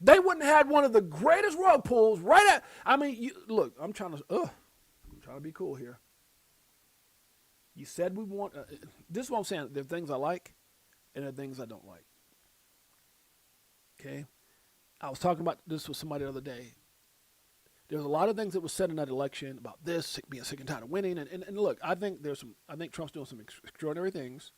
they wouldn't have had one of the greatest rug pulls right at, I mean, look, I'm trying to be cool here. You said we want, this is what I'm saying, there are things I like and there are things I don't like. Okay? I was talking about this with somebody the other day. There's a lot of things that was said in that election about this, being sick and tired of winning. And look, I think Trump's doing some extraordinary things,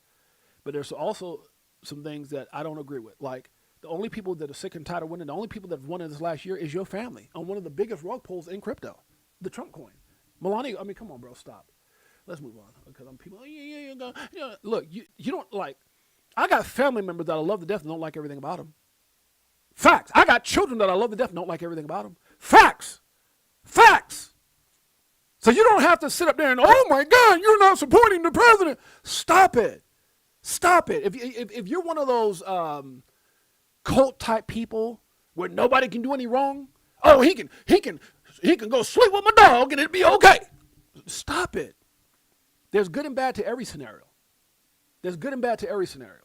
but there's also some things that I don't agree with. Like, the only people that are sick and tired of winning, the only people that have won in this last year is your family on one of the biggest rug pulls in crypto, the Trump coin. Melania, I mean, come on, bro, stop. Let's move on. Because I'm people, look, you don't like, I got family members that I love to death and don't like everything about them. Facts. I got children that I love to death and don't like everything about them. Facts. Facts. So you don't have to sit up there and, oh my God, you're not supporting the president. Stop it. Stop it. If you're one of those cult type people where nobody can do any wrong, oh, he can go sleep with my dog and it'll be okay. Stop it. There's good and bad to every scenario. There's good and bad to every scenario.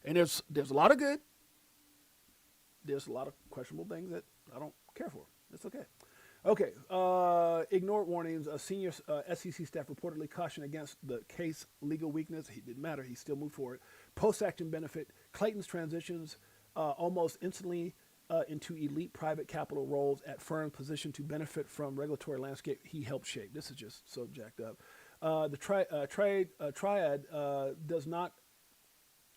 And there's a lot of good. There's a lot of questionable things that I don't care for. It's okay. Okay. Ignore warnings. A senior SEC staff reportedly cautioned against the case legal weakness. It didn't matter. He still moved forward. Post-action benefit. Clayton's transitions almost instantly into elite private capital roles at firms positioned to benefit from regulatory landscape he helped shape. This is just so jacked up. The triad does not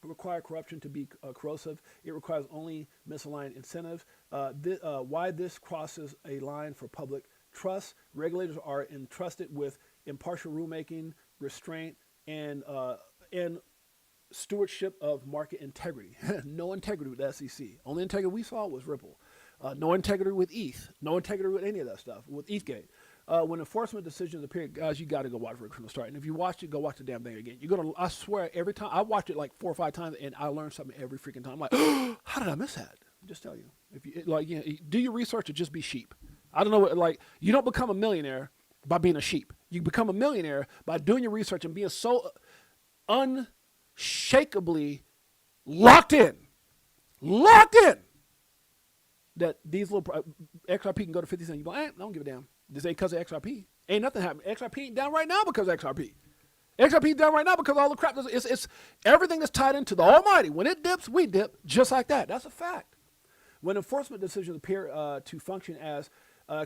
require corruption to be corrosive. It requires only misaligned incentives. Why this crosses a line for public trust. Regulators are entrusted with impartial rulemaking, restraint, and stewardship of market integrity. No integrity with the SEC. Only integrity we saw was Ripple. No integrity with ETH. No integrity with any of that stuff, with ETHgate. When enforcement decisions appear, guys, you got to go watch it from the start. And if you watched it, go watch the damn thing again. You're gonna, I swear, every time I watched it like 4 or 5 times, and I learned something every freaking time. I'm like, oh, how did I miss that? Just tell you, if you do your research or just be sheep. I don't know what, like, you don't become a millionaire by being a sheep. You become a millionaire by doing your research and being so unshakably locked in that these little XRP can go to 50 cents. You go, I don't give a damn. This ain't because of XRP. Ain't nothing happening. XRP ain't down right now because of XRP. XRP is down right now because of all the crap. It's everything that's tied into the Almighty. When it dips, we dip just like that. That's a fact. When enforcement decisions appear to function as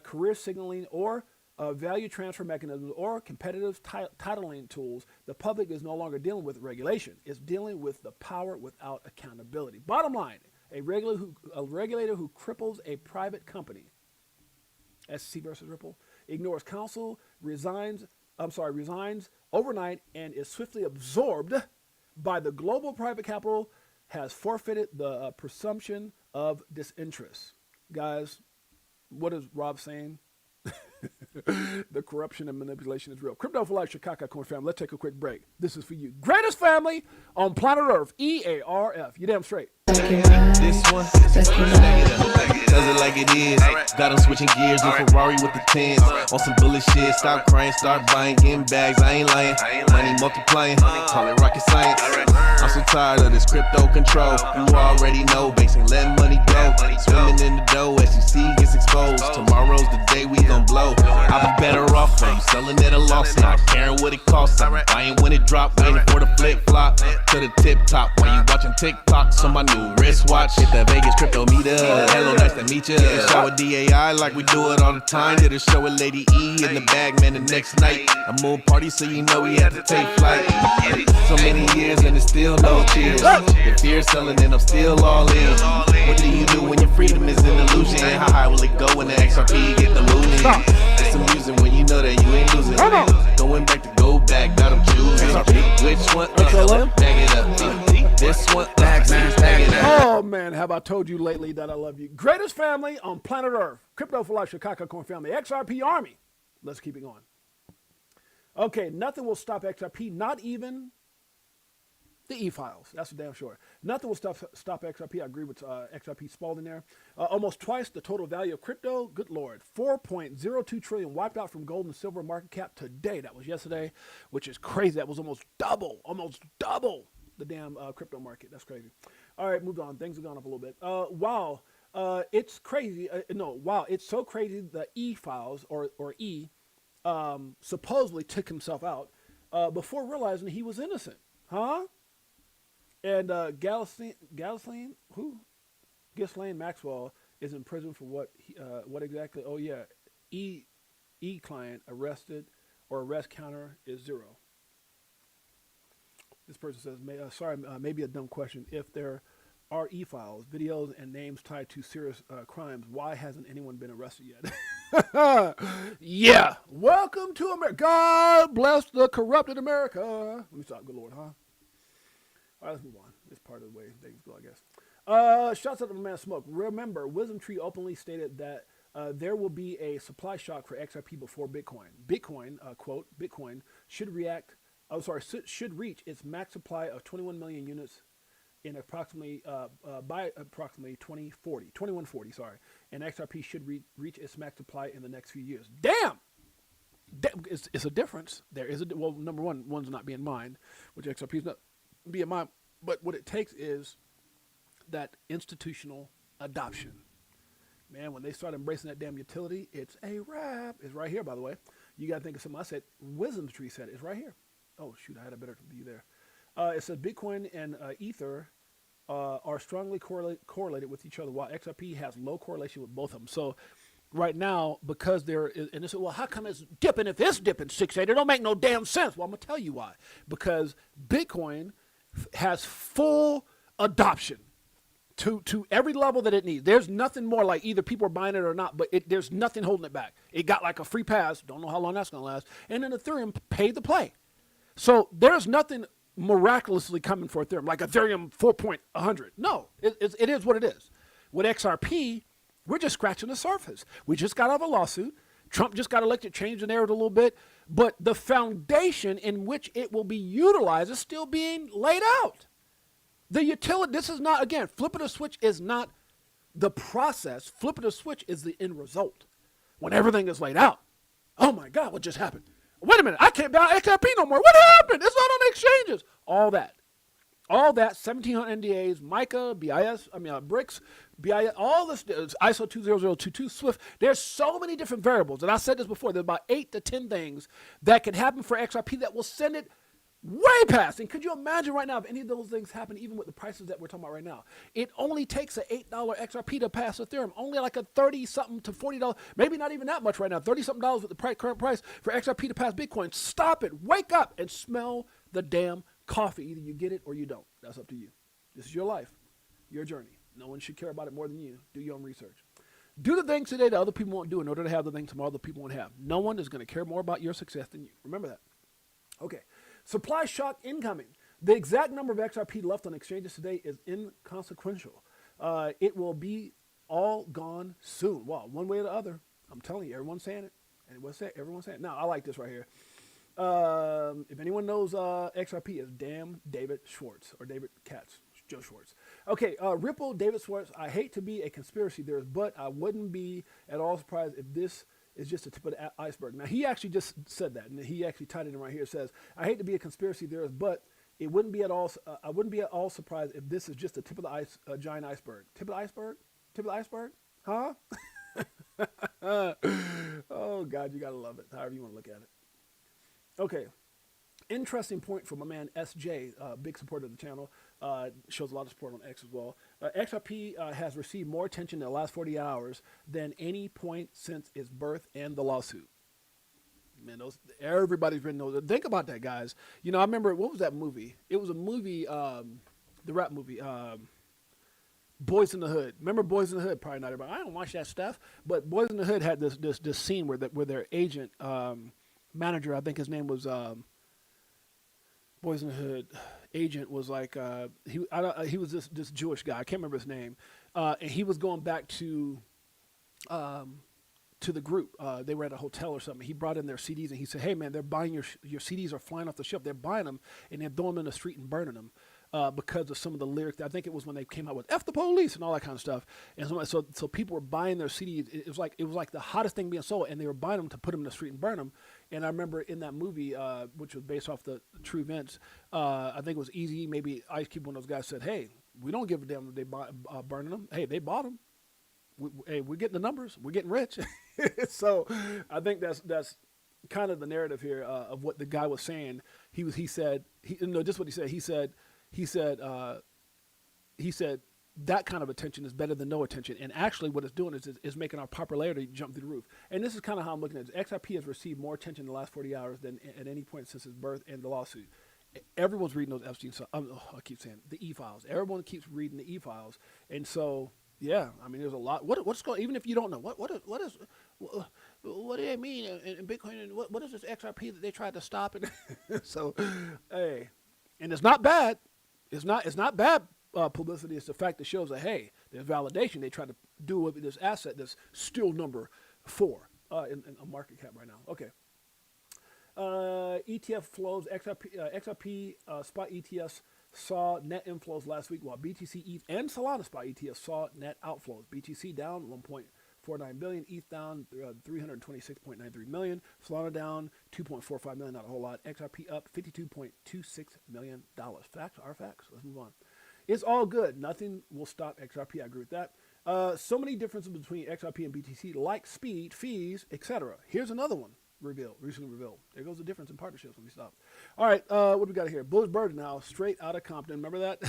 career signaling or value transfer mechanisms or competitive titling tools, the public is no longer dealing with regulation. It's dealing with the power without accountability. Bottom line, a regulator who cripples a private company, SEC versus Ripple, ignores counsel, resigns overnight, and is swiftly absorbed by the global private capital, has forfeited the presumption of disinterest. Guys, what is Rob saying? The corruption and manipulation is real. Crypto for Life, Chicago Coin family. Let's take a quick break. This is for you. Greatest family on planet Earth, EARF. You damn straight. This one, does it like it is. Got them switching gears, a Ferrari with the 10s. On some bullet shit, stop crying, start buying, getting bags. I ain't lying, money multiplying, call it rocket science. I'm so tired of this crypto control. You already know, basing letting money go. Swimming in the dough, SEC gets exposed. Tomorrow's the day we gon' blow. I'll be better off from selling at a loss, not caring what it costs. I'm buying when it drop, waiting for the flip flop to the tip top. While you watching TikToks on my new wristwatch, hit the Vegas crypto meter. Hello, nice that meet you. Shower DAI like we do it all the time. Did a show with Lady E in the bag, man, the next night. A moon party, so you know we had to take flight. So many years and it's still no tears. If fear selling and I'm still all in. What do you do when your freedom is an illusion? How high will it go when the XRP get the moon in? It's amusing when you know that you ain't losing. Going back to go back, now I'm choosing. Which one? Bag it up. This one, bag it up. Oh man, have I told you lately that I love you? Greatest family on planet Earth. Crypto for Life, Chicago Coin family. XRP Army. Let's keep it going. Okay, nothing will stop XRP, not even the e-files. That's for damn sure. Nothing will stop XRP. I agree with XRP Spalding there. Almost twice the total value of crypto. Good Lord. 4.02 trillion wiped out from gold and silver market cap today. That was yesterday, which is crazy. That was almost double the damn crypto market. That's crazy. All right, moved on. Things have gone up a little bit. Wow. It's crazy. Wow. It's so crazy the e-files or E supposedly took himself out before realizing he was innocent. Huh? And Ghislaine Maxwell is in prison for what exactly? Oh yeah, E client arrested or arrest counter is 0. This person says, maybe a dumb question. If there are e-files, videos, and names tied to serious crimes, why hasn't anyone been arrested yet? Yeah. Welcome to America. God bless the corrupted America. Let me stop. Good Lord, huh? All right, let's move on. It's part of the way things go, I guess. Shouts out to my man Smoke. Remember, Wisdom Tree openly stated that there will be a supply shock for XRP before Bitcoin. Bitcoin, quote, Bitcoin should reach its max supply of 21 million units in by approximately 2140, and XRP should reach its max supply in the next few years. Damn! It's a difference. There is well, number one, one's not being mined, which XRP is not being mined, but what it takes is that institutional adoption. Man, when they start embracing that damn utility, it's a wrap. It's right here, by the way. You got to think of something I said. Wisdom Tree said it. It's right here. Oh, shoot, I had a better view there. It says Bitcoin and Ether are strongly correlated with each other, while XRP has low correlation with both of them. So right now, because there is, and they say, well, how come it's dipping if it's dipping 6.8? It don't make no damn sense. Well, I'm going to tell you why. Because Bitcoin has full adoption to every level that it needs. There's nothing more like either people are buying it or not, but there's nothing holding it back. It got like a free pass. Don't know how long that's going to last. And then Ethereum paid to play. So there's nothing miraculously coming for Ethereum, like Ethereum 4.100. No, it is what it is. With XRP, we're just scratching the surface. We just got out of a lawsuit. Trump just got elected, changed the narrative a little bit, but the foundation in which it will be utilized is still being laid out. The utility, this is not, again, flipping a switch is not the process. Flipping a switch is the end result. When everything is laid out. Oh my God, what just happened? Wait a minute, I can't buy XRP no more. What happened? It's not on the exchanges. All that, 1,700 NDAs, MICA, BRICS, BIS, all this, ISO 20022, SWIFT. There's so many different variables. And I said this before, there's about 8 to 10 things that can happen for XRP that will send it way past. And could you imagine right now if any of those things happen, even with the prices that we're talking about right now? It only takes an $8 XRP to pass Ethereum. Only like a $30-something to $40, maybe not even that much right now, $30-something with the current price for XRP to pass Bitcoin. Stop it. Wake up and smell the damn coffee. Either you get it or you don't. That's up to you. This is your life, your journey. No one should care about it more than you. Do your own research. Do the things today that other people won't do in order to have the things tomorrow other people won't have. No one is going to care more about your success than you. Remember that. Okay. Supply shock incoming. The exact number of XRP left on exchanges today is inconsequential. It will be all gone soon. Well, one way or the other. I'm telling you, everyone's saying it. And everyone's saying it. Now, I like this right here. If anyone knows XRP, is damn David Schwartz or David Katz, Joe Schwartz. Okay, Ripple, David Schwartz. I hate to be a conspiracy theorist, but I wouldn't be at all surprised if this is just the tip of the iceberg. Now, he actually just said that, and he actually tied it in right here. It says, I hate to be a conspiracy theorist, but it wouldn't be at all. I wouldn't be at all surprised if this is just the tip of the giant iceberg. Tip of the iceberg? Tip of the iceberg? Huh? Oh God, you gotta love it. However you want to look at it. Okay. Interesting point from my man SJ, big supporter of the channel, shows a lot of support on X as well. XRP has received more attention in the last 40 hours than any point since its birth and the lawsuit. Man, everybody's written those. Think about that, guys. You know, I remember, what was that movie? It was a movie, the rap movie, Boys in the Hood. Remember Boys in the Hood? Probably not everybody. I don't watch that stuff. But Boys in the Hood had this scene where their agent, manager, I think his name was Boys in the Hood agent, was like he was this Jewish guy. I can't remember his name, and he was going back to the group. They were at a hotel or something. He brought in their CDs and he said, "Hey man, they're buying your CDs are flying off the shelf. They're buying them and they're throwing them in the street and burning them." Because of some of the lyrics. I think it was when they came out with "F the police" and all that kind of stuff. And so people were buying their CDs. It was like the hottest thing being sold, and they were buying them to put them in the street and burn them. And I remember in that movie, which was based off the true events, I think it was Easy, maybe Ice Cube, one of those guys said, "Hey, we don't give a damn if they burning them. Hey, they bought them. Hey, we're getting the numbers. We're getting rich." So I think that's kind of the narrative here of what the guy was saying. He said just what he said. He said that kind of attention is better than no attention. And actually what it's doing is making our popularity jump through the roof. And this is kind of how I'm looking at it. XRP has received more attention in the last 40 hours than at any point since its birth and the lawsuit. Everyone's reading those Epstein, I keep saying the e-files. Everyone keeps reading the e-files. And so, yeah, I mean, there's a lot. What's going, even if you don't know, what do they mean in Bitcoin? And what is this XRP that they tried to stop? And so, hey, and it's not bad. It's not bad publicity. It's the fact that shows that, hey, there's validation. They try to do with this asset that's still number 4 in a market cap right now. Okay. ETF flows. XRP spot ETFs saw net inflows last week, while BTC, ETH, and Solana spot ETFs saw net outflows. BTC down 1.49 billion, ETH down 326.93 million, Solana down 2.45 million, not a whole lot. XRP up $52.26 million. Facts are facts. Let's move on. It's all good. Nothing will stop XRP. I agree with that. So many differences between XRP and BTC, like speed, fees, etc. Here's another one recently revealed. There goes the difference in partnerships. Let me stop. All right, what do we got here? Bullish Bird now, straight out of Compton. Remember that?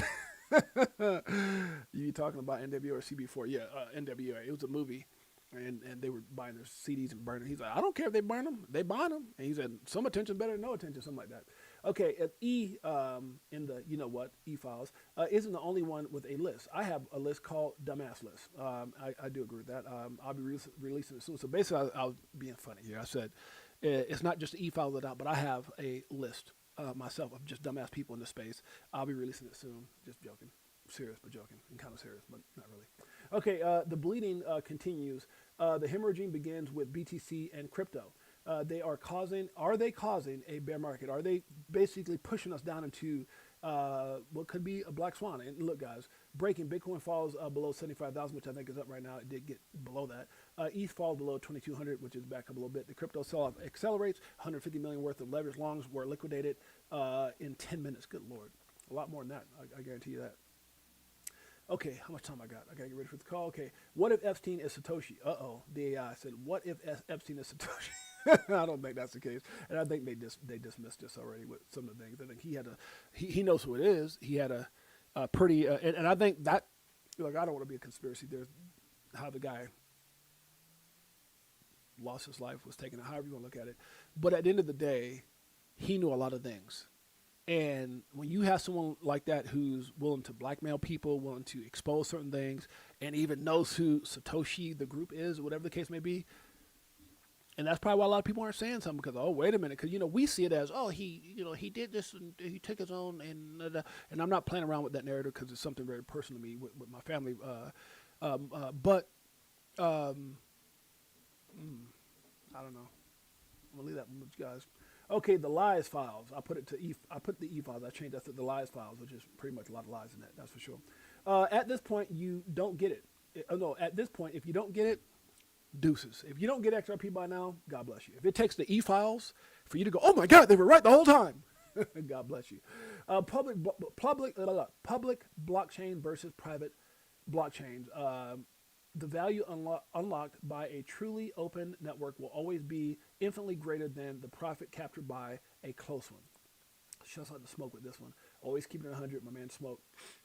You talking about NWO or CB4? Yeah, NWO. It was a movie. And they were buying their CDs and burning. He's like, I don't care if they burn them. They buy them. And he said, some attention better than no attention, something like that. Okay, in the, you know what, e-files, isn't the only one with a list. I have a list called Dumbass List. I do agree with that. I'll be releasing it soon. So basically, I was being funny here. I said, it's not just the e-files that out, but I have a list myself of just dumbass people in this space. I'll be releasing it soon. Just joking. Serious, but joking. And kind of serious, but not really. Okay, the bleeding continues. The hemorrhaging begins with BTC and crypto. Are they causing a bear market? Are they basically pushing us down into what could be a black swan? And look, guys, breaking, Bitcoin falls below 75,000, which I think is up right now. It did get below that. ETH falls below 2,200, which is back up a little bit. The crypto sell-off accelerates. 150 million worth of leverage longs were liquidated in 10 minutes. Good Lord. A lot more than that. I guarantee you that. Okay, how much time I got? I got to get ready for the call. Okay, what if Epstein is Satoshi? Uh-oh, the AI said, what if Epstein is Satoshi? I don't think that's the case. And I think they dismissed this already with some of the things. I think he knows who it is. He had a pretty, and I think that, look, I don't want to be a conspiracy. There's how the guy lost his life, was taken, however you want to look at it. But at the end of the day, he knew a lot of things. And when you have someone like that who's willing to blackmail people, willing to expose certain things, and even knows who Satoshi, the group, is, or whatever the case may be, and that's probably why a lot of people aren't saying something, because, oh, wait a minute, because, we see it as, oh, he did this, and he took his own, and I'm not playing around with that narrative because it's something very personal to me with my family. I don't know. I'm going to leave that with you guys. Okay, the lies files. I put the e-files. I changed that to the lies files, which is pretty much a lot of lies in that. That's for sure. At this point, you don't get it. At this point, if you don't get it, deuces. If you don't get XRP by now, God bless you. If it takes the e-files for you to go, oh my God, they were right the whole time. God bless you. Public blockchain versus private blockchains. The value unlocked by a truly open network will always be infinitely greater than the profit captured by a close one. Shouts out to Smoke with this one. Always keeping it 100, my man Smoke.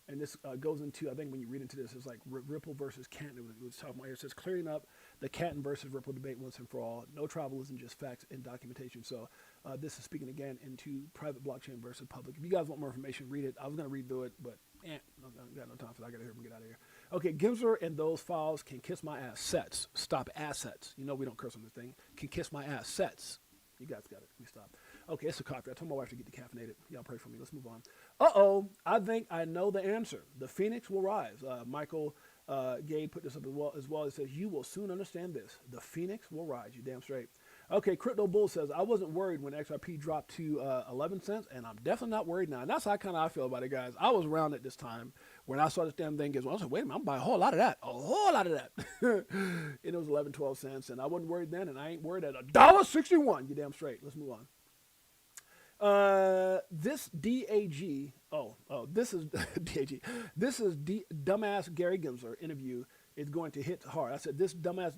And this goes into, I think when you read into this, it's like Ripple versus Canton. It was talking about here. It says clearing up the Canton versus Ripple debate once and for all. No tribalism, just facts and documentation. So this is speaking again into private blockchain versus public. If you guys want more information, read it. I was going to read through it, but I got no time for that. I got to hear him get out of here. Okay, Gensler and those files can kiss my ass. Sets. Stop assets. You know we don't curse on this thing. Can kiss my ass. Sets. You guys got it. Let me stop. Okay, it's a coffee. I told my wife to get decaffeinated. Y'all pray for me. Let's move on. Uh-oh. I think I know the answer. The phoenix will rise. Michael Gay put this up as well. It says, you will soon understand this. The phoenix will rise. You damn straight. Okay, Crypto Bull says, I wasn't worried when XRP dropped to 11 cents, and I'm definitely not worried now. And that's how I feel about it, guys. I was around at this time when I saw this damn thing. I was like, wait a minute, I'm buying a whole lot of that. A whole lot of that. And it was 11, 12 cents, and I wasn't worried then, and I ain't worried at $1.61. You damn straight. Let's move on. This DAG, this is DAG. This is dumbass Gary Gensler interview is going to hit hard. I said this dumbass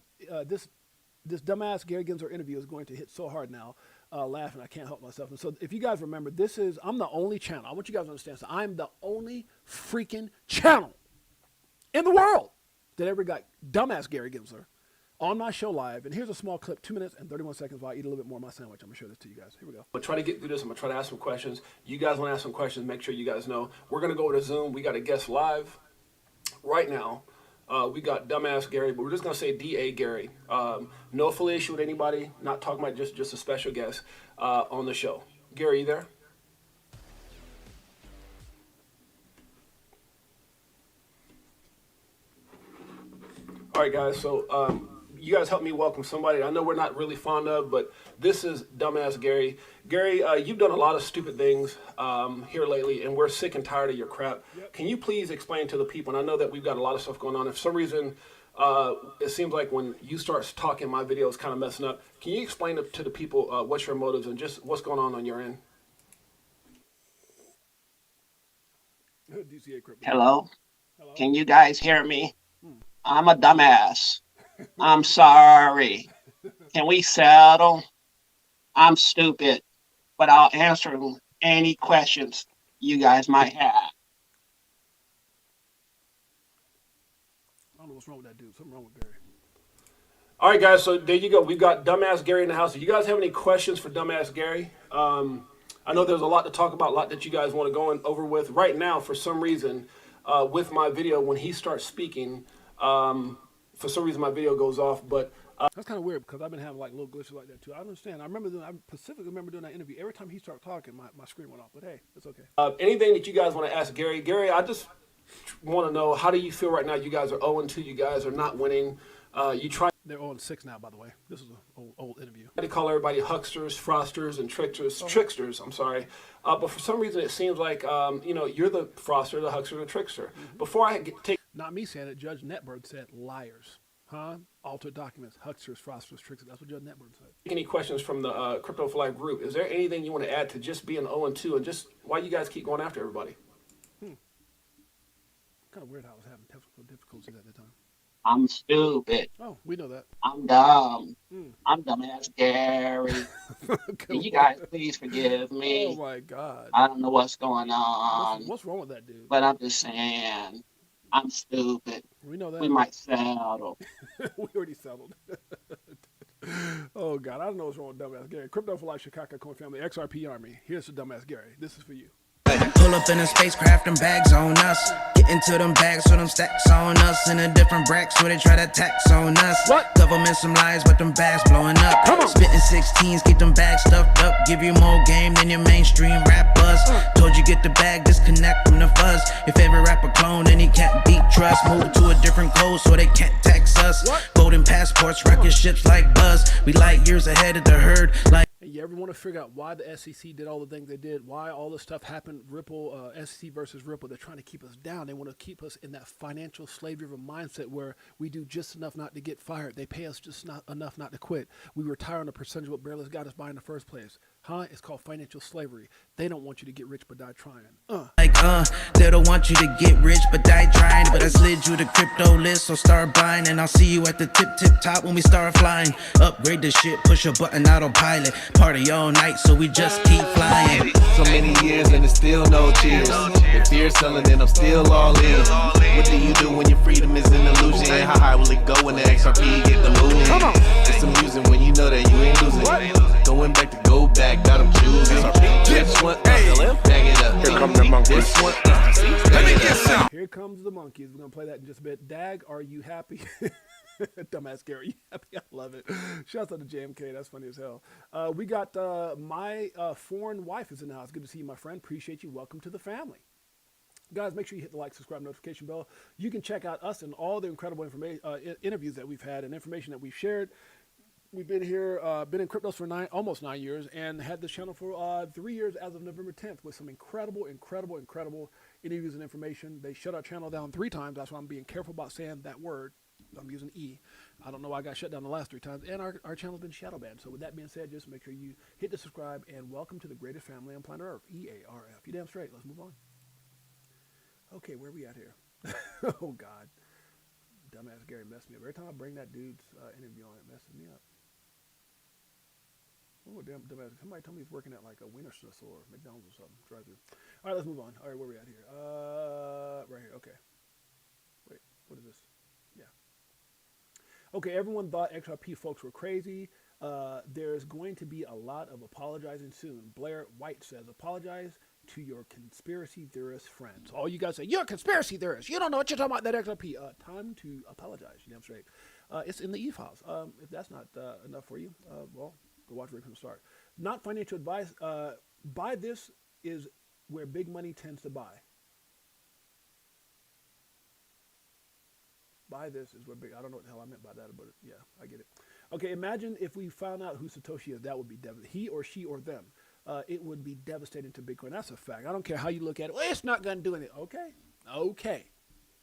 Gary Gensler interview is going to hit so hard now. Laughing, I can't help myself. And so if you guys remember, I'm the only channel. I want you guys to understand. So I'm the only freaking channel in the world that ever got dumbass Gary Gensler on my show live. And here's a small clip, 2 minutes and 31 seconds while I eat a little bit more of my sandwich. I'm going to show this to you guys. Here we go. I'm going to try to get through this. I'm going to try to ask some questions. You guys want to ask some questions, make sure you guys know. We're going to go to Zoom. We got a guest live right now. We got dumbass Gary, but we're just going to say DA Gary. No affiliation with anybody, not talking about just a special guest on the show. Gary, you there? All right, guys, so you guys help me welcome somebody I know we're not really fond of, but this is dumbass Gary. Gary, you've done a lot of stupid things here lately, and we're sick and tired of your crap. Yep. Can you please explain to the people, and I know that we've got a lot of stuff going on. If for some reason it seems like when you start talking, my video is kind of messing up. Can you explain to the people what's your motives and just what's going on your end? Hello? Can you guys hear me? I'm a dumbass. I'm sorry. Can we settle? I'm stupid, but I'll answer any questions you guys might have. I don't know what's wrong with that dude. Something wrong with Gary. All right, guys, so there you go. We've got dumbass Gary in the house. Do you guys have any questions for dumbass Gary? I know there's a lot to talk about, a lot that you guys want to go over with. Right now, for some reason, with my video, when he starts speaking, for some reason my video goes off, but that's kind of weird because I've been having like little glitches like that too. I understand. I specifically remember doing that interview. Every time he started talking, my screen went off, but hey, it's okay. Anything that you guys want to ask Gary? Gary, I just want to know, how do you feel right now? You guys are 0-2. You guys are not winning. They're 0-6 now, by the way. This is an old interview. They call everybody hucksters, frosters, and tricksters. I'm sorry. But for some reason, it seems like, you're the froster, the huckster, the trickster. Mm-hmm. Before I take... Not me saying it. Judge Netbird said liars. Altered documents, hucksters, frosters, tricksters. That's what Judge Netbird said. Any questions from the Crypto for Life group? Is there anything you want to add to just being 0-2 and just why you guys keep going after everybody? Kind of weird how I was having technical difficulties at the time. I'm stupid. Oh, we know that. I'm dumb. I'm dumbass Gary. Can you guys please forgive me? Oh my God. I don't know what's going on. What's wrong with that dude? But I'm just saying, I'm stupid. We know that. We might settle. We already settled. Oh God, I don't know what's wrong with dumbass Gary. Crypto for Life, Chicago Coin Family, XRP Army. Here's the dumbass Gary. This is for you. Pull up in a spacecraft and bags on us. Get into them bags so them stacks on us. In a different bracks where they try to tax on us. What? Government some lies but them bags blowing up. Come on. Spitting 16s, keep them bags stuffed up. Give you more game than your mainstream rappers. Told you get the bag, disconnect from the fuzz. Your favorite rapper clone and he can't beat trust. Move to a different code so they can't tax us. What? Golden passports, rocket ships like Buzz. We light years ahead of the herd like. And you ever want to figure out why the SEC did all the things they did, why all this stuff happened, Ripple, SEC versus Ripple, they're trying to keep us down. They want to keep us in that financial slavery of a mindset where we do just enough not to get fired. They pay us just not enough not to quit. We retire on a percentage of what barely got us by in the first place. Huh? It's called financial slavery. They don't want you to get rich but die trying. They don't want you to get rich but die trying. But I slid you the crypto list, so start buying. And I'll see you at the tip top when we start flying. Upgrade the shit, push a button, autopilot. Party all night, so we just keep flying. So many years and it's still no cheers. If fear selling and I'm still all in. What do you do when your freedom is an illusion? How high will it go when the XRP get the moon? It's amusing when you know that you ain't losing. Going back to go back, got them choosing. This one, bag it up. Here come the monkeys. This one, let me get some. Here comes the monkeys. We're gonna play that in just a bit. Dag, are you happy? Dumbass Gary, are you happy? I love it. Shouts out to JMK. That's funny as hell. We got my foreign wife is in the house. Good to see you, my friend. Appreciate you. Welcome to the family. Guys, make sure you hit the like, subscribe, notification bell. You can check out us and all the incredible information, interviews that we've had and information that we've shared. We've been here, been in cryptos for almost 9 years, and had this channel for 3 years as of November 10th with some incredible interviews and information. They shut our channel down 3 times. That's why I'm being careful about saying that word. I'm using E. I don't know why I got shut down the last 3 times, and our channel's been shadow banned. So with that being said, just make sure you hit the subscribe, and welcome to the greatest family on planet Earth, EARF. You damn straight. Let's move on. Okay, where are we at here? Oh, God. Dumbass Gary messed me up. Every time I bring that dude's interview on, it messes me up. Oh, damn, dumbass. Somebody told me he's working at like a Wiener Schnitzel or McDonald's or something. Drive through. All right, let's move on. All right, where are we at here? Right here. Okay. Wait, what is this? Yeah. Okay, everyone thought XRP folks were crazy. There's going to be a lot of apologizing soon. Blair White says, apologize to your conspiracy theorist friends. All you guys say, you're a conspiracy theorist. You don't know what you're talking about, that XRP. Time to apologize. You damn straight. It's in the e-files. If that's not enough for you, well, go watch right from the start. Not financial advice. Buy this is where big money tends to buy. Buy this is where big, I don't know what the hell I meant by that, but yeah, I get it. Okay, imagine if we found out who Satoshi is. That would be devastating. He or she or them. It would be devastating to Bitcoin. That's a fact. I don't care how you look at it. Well, it's not going to do anything. Okay.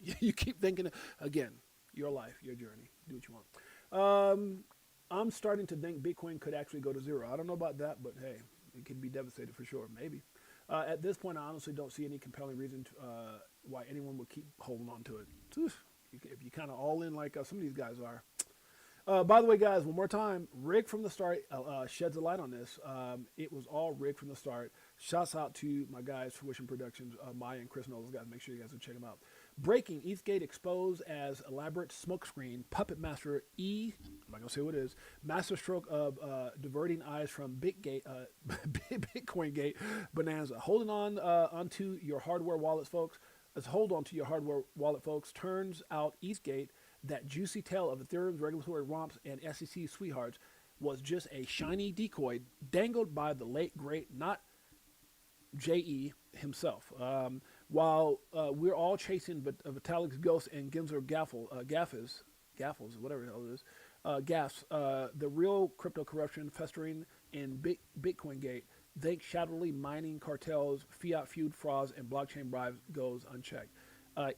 You keep thinking, again, your life, your journey. Do what you want. I'm starting to think Bitcoin could actually go to 0. I don't know about that, but hey, it could be devastated for sure. Maybe. At this point, I honestly don't see any compelling reason why anyone would keep holding on to it. If you kind of all in like some of these guys are. By the way, guys, one more time, rigged from the start sheds a light on this. It was all rigged from the start. Shouts out to my guys, Fruition Productions, Maya and Chris Knowles. Guys, make sure you guys go check them out. Breaking, ETHgate exposed as elaborate smokescreen. Puppet Master E, I'm not going to say what it is, master stroke of diverting eyes from Bitcoin Gate bonanza. Holding on onto your hardware wallets, folks. Let's hold on to your hardware wallet, folks. Turns out ETHgate, that juicy tale of Ethereum's regulatory romps and SEC sweethearts, was just a shiny decoy dangled by the late, great, not J.E. himself. While we're all chasing Vitalik's ghost and Gensler Gaffles, whatever the hell it is, gaffs, the real crypto corruption festering in Bitcoin Gate, think shadowly mining cartels, fiat feud frauds, and blockchain bribes goes unchecked.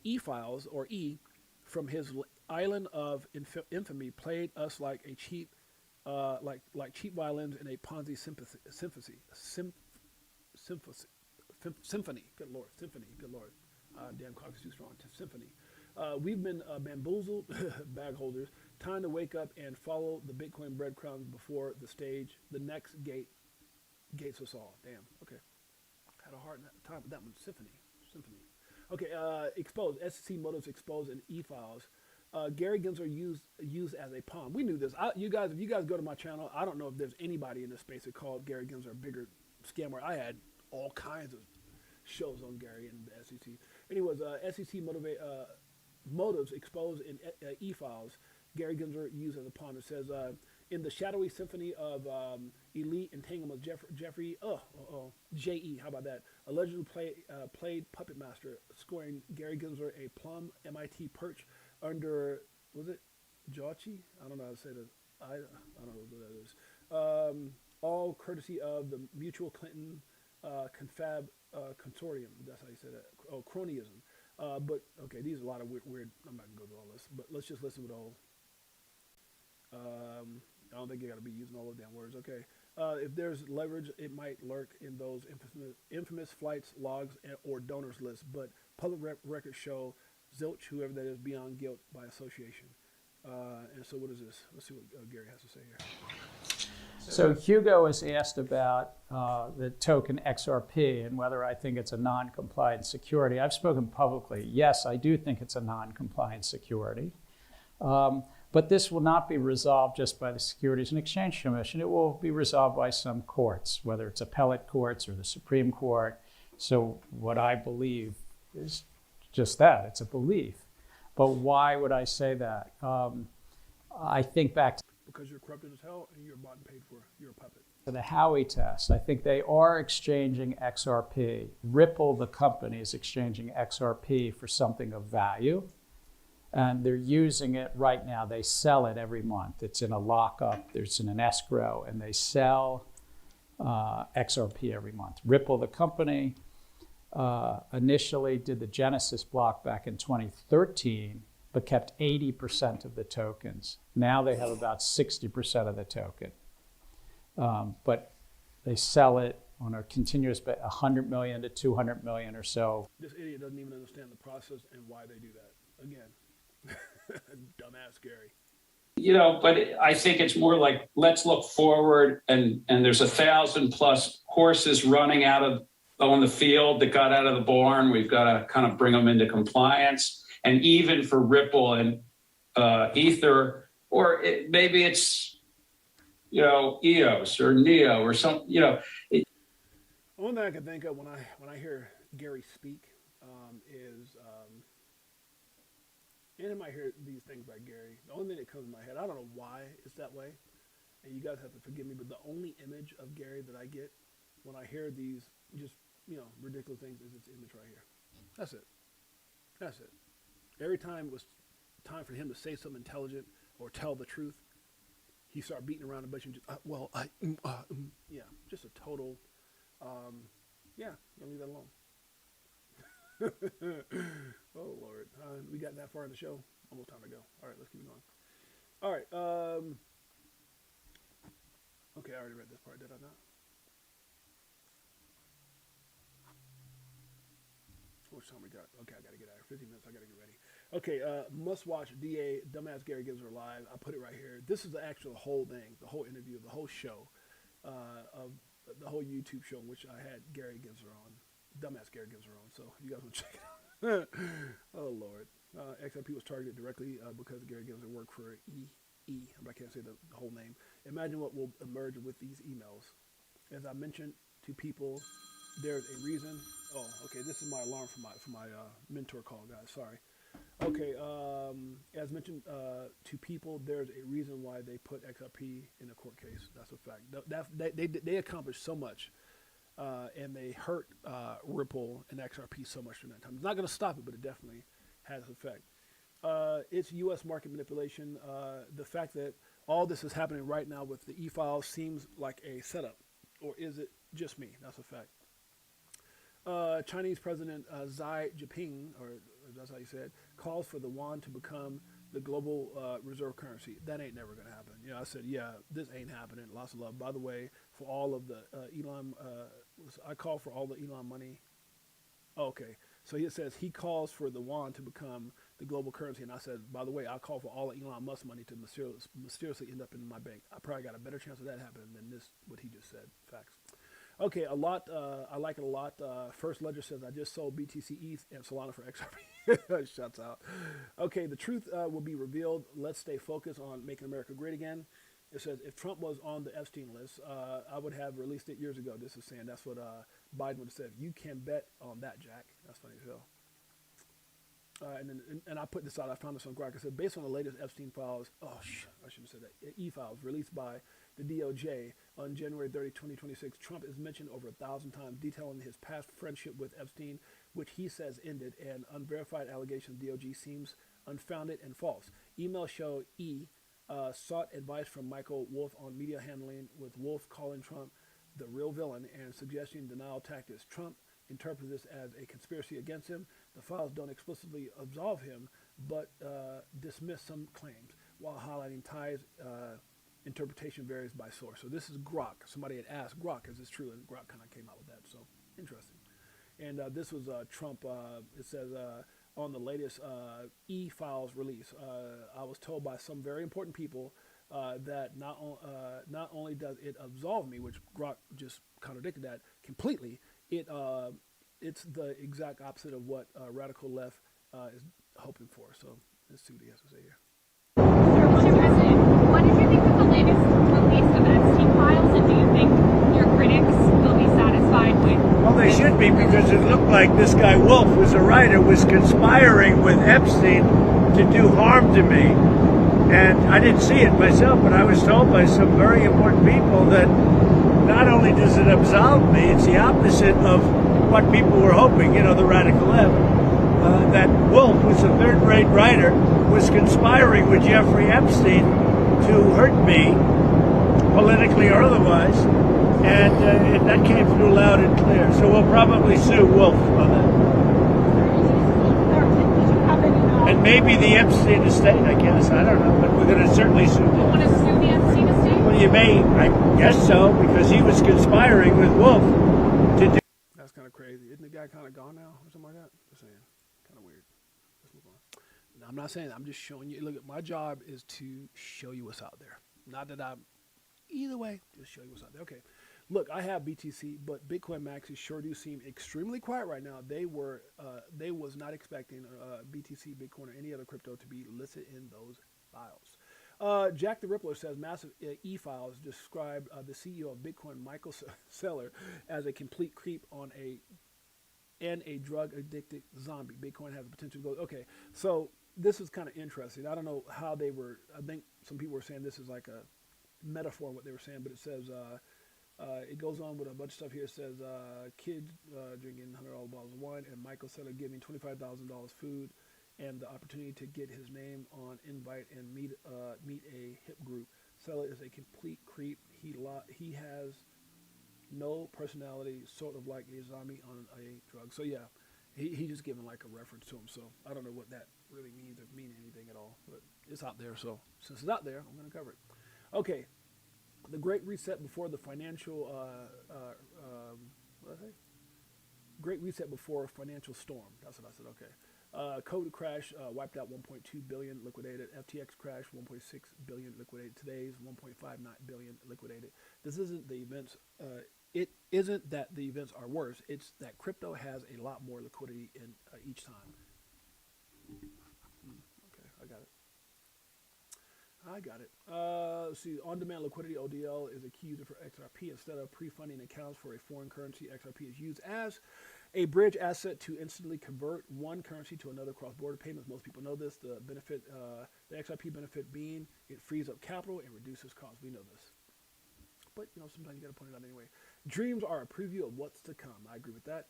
E-Files, or E, from his island of infamy, played us like a cheap, like cheap violins in a Ponzi symphony. Good Lord, symphony. Good Lord, damn clock is too strong. Symphony. We've been bamboozled, bag holders. Time to wake up and follow the Bitcoin breadcrumbs before the next gates us all. Damn. Okay. Had a hard time with that one. Symphony. Okay. Exposed. SEC motives exposed in e-files. Gary Gensler used as a pawn. We knew this. If you guys go to my channel, I don't know if there's anybody in this space that called Gary Gensler a bigger scammer. I had all kinds of shows on Gary and the SEC. Anyways, SEC motives exposed in e-files. Gary Gensler used as a pawn. It says, in the shadowy symphony of elite entanglement, Jeffrey J.E., how about that, allegedly played puppet master, scoring Gary Gensler a plum MIT perch under, was it Jauchi? I don't know how to say that. I don't know what that is. All courtesy of the Mutual Clinton Confab Consortium. That's how you say that. Oh, cronyism. But, okay, these are a lot of weird, I'm not going to go through all this, but let's just listen with all. I don't think you got to be using all those damn words. Okay. If there's leverage, it might lurk in those infamous flights, logs, or donors lists. But public records show zilch, whoever that is, beyond guilt by association. And so what is this? Let's see what Gary has to say here. So Hugo has asked about the token XRP and whether I think it's a non-compliant security. I've spoken publicly. Yes, I do think it's a non-compliant security. But this will not be resolved just by the Securities and Exchange Commission. It will be resolved by some courts, whether it's appellate courts or the Supreme Court. So what I believe is just that. It's a belief. But why would I say that? I think back to because you're corrupted as hell and you're bought and paid for. You're a puppet. the Howey test. I think they are exchanging XRP. Ripple, the company, is exchanging XRP for something of value. And they're using it right now. They sell it every month. It's in a lockup. There's in an escrow, and they sell XRP every month. Ripple, the company, initially did the Genesis block back in 2013, but kept 80% of the tokens. Now they have about 60% of the token. But they sell it on a continuous basis, 100 million to 200 million or so. This idiot doesn't even understand the process and why they do that. Again, dumbass Gary. You know, but I think it's more like, let's look forward, and there's 1,000+ horses running on the field that got out of the barn. We've got to kind of bring them into compliance. And even for Ripple and Ether, or maybe it's, you know, EOS or NEO or something, you know. One thing I can think of when I hear Gary speak is, and I might hear these things by Gary. The only thing that comes to my head, I don't know why it's that way, and you guys have to forgive me, but the only image of Gary that I get when I hear these just, you know, ridiculous things is this image right here. That's it. That's it. Every time it was time for him to say something intelligent or tell the truth, he started beating around the bush and just, yeah, just a total, yeah, gonna leave that alone. Oh, Lord. We got that far in the show. Almost time to go. All right, let's keep going. All right. Okay, I already read this part, did I not? How much time we got? Okay, I got to get out of here. 15 minutes, I got to get ready. Okay, must watch DA, Dumbass Gary Gives Her Live. I put it right here. This is the actual whole thing, the whole interview, the whole show, of the whole YouTube show in which I had Gary Gives Her on. Dumbass Gary Gives Her on. So you guys want to check it out. Oh, Lord. XRP was targeted directly because Gary Gives Her work for but I can't say the whole name. Imagine what will emerge with these emails. As I mentioned to people, there's a reason. Oh, okay, this is my alarm for my mentor call, guys. Sorry. Okay, as mentioned to people, there's a reason why they put XRP in a court case. That's a fact. They accomplished so much, and they hurt Ripple and XRP so much during that time. It's not going to stop it, but it definitely has effect. It's U.S. market manipulation. The fact that all this is happening right now with the e-files seems like a setup, or is it just me? That's a fact. Chinese President Xi Jinping, or that's how you say it, calls for the yuan to become the global reserve currency. That ain't never going to happen. You know, I said, yeah, this ain't happening. Lots of love. By the way, for all of the Elon, I call for all the Elon money. Oh, okay. So he says he calls for the yuan to become the global currency. And I said, by the way, I call for all of Elon Musk money to mysteriously end up in my bank. I probably got a better chance of that happening than this, what he just said. Facts. Okay, a lot. I like it a lot. First Ledger says, I just sold BTC ETH and Solana for XRP. Shuts out. Okay, the truth will be revealed. Let's stay focused on making America great again. It says, if Trump was on the Epstein list, I would have released it years ago. This is saying that's what Biden would have said. You can bet on that, Jack. That's funny as hell. And I put this out. I found this on Grok. I said, based on the latest Epstein files, I shouldn't have said that, e-files released by the DOJ on January 30, 2026, Trump is mentioned over 1,000 times, detailing his past friendship with Epstein, which he says ended, and unverified allegations DOJ seems unfounded and false. Emails show sought advice from Michael Wolff on media handling, with Wolff calling Trump the real villain and suggesting denial tactics. Trump interprets this as a conspiracy against him. The files don't explicitly absolve him, but dismiss some claims while highlighting ties interpretation varies by source. So this is Grok. Somebody had asked Grok, is this true? And Grok kind of came out with that. So interesting. And this was Trump. It says on the latest e-files release, I was told by some very important people that not only does it absolve me, which Grok just contradicted that completely, it's the exact opposite of what radical left is hoping for. So let's see what he has to say here. Mr. President, what did you think of the latest release of Epstein files, and do you think your critics will be satisfied with? Well, they should be, because it looked like this guy Wolf, who's a writer, was conspiring with Epstein to do harm to me. And I didn't see it myself, but I was told by some very important people that not only does it absolve me, it's the opposite of what people were hoping, you know, the radical left. That Wolf, who's a third-rate writer, was conspiring with Jeffrey Epstein to hurt me, politically or otherwise. And that came through loud and clear. So we'll probably sue Wolf on that. And maybe the Epstein estate, I guess. I don't know. But we're going to certainly sue Wolf. You want to sue the Epstein estate? Well, you may. I guess so, because he was conspiring with Wolf to do. That's kind of crazy. Isn't the guy kind of gone now or something like that? Just saying. Kind of weird. Let's move on. Now, I'm not saying that. I'm just showing you. Look, my job is to show you what's out there. Not that I'm. Either way, just show you what's out there. Okay. Look, I have BTC, but Bitcoin maxis sure do seem extremely quiet right now. They was not expecting BTC, Bitcoin, or any other crypto to be listed in those files. Jack the Rippler says massive e-files described the CEO of Bitcoin, Michael Saylor, as a complete creep on a drug-addicted zombie. Bitcoin has the potential to go. Okay, so this is kind of interesting. I don't know how they were. I think some people were saying this is like a metaphor, what they were saying, but it says. It goes on with a bunch of stuff here. It says kids drinking $100 bottles of wine, and Michael Saylor giving $25,000 food and the opportunity to get his name on invite and meet a hip group. Saylor is a complete creep. He has no personality, sort of like a zombie on a drug. So yeah, he just giving like a reference to him. So I don't know what that really means, or mean anything at all, but it's out there. So since it's out there, I'm going to cover it. Okay. The Great Reset before the financial, what did I say? Great Reset before financial storm. That's what I said. Okay. COVID crash wiped out 1.2 billion liquidated. FTX crash 1.6 billion liquidated. Today's 1.59 billion liquidated. This isn't the events. It isn't that the events are worse. It's that crypto has a lot more liquidity in each time. Okay, I got it. Let's see. On-demand liquidity, ODL, is a key user for XRP. Instead of pre-funding accounts for a foreign currency, XRP is used as a bridge asset to instantly convert one currency to another cross-border payments. Most people know this. The benefit, the XRP benefit being it frees up capital and reduces costs. We know this. But, you know, sometimes you got to point it out anyway. Dreams are a preview of what's to come. I agree with that.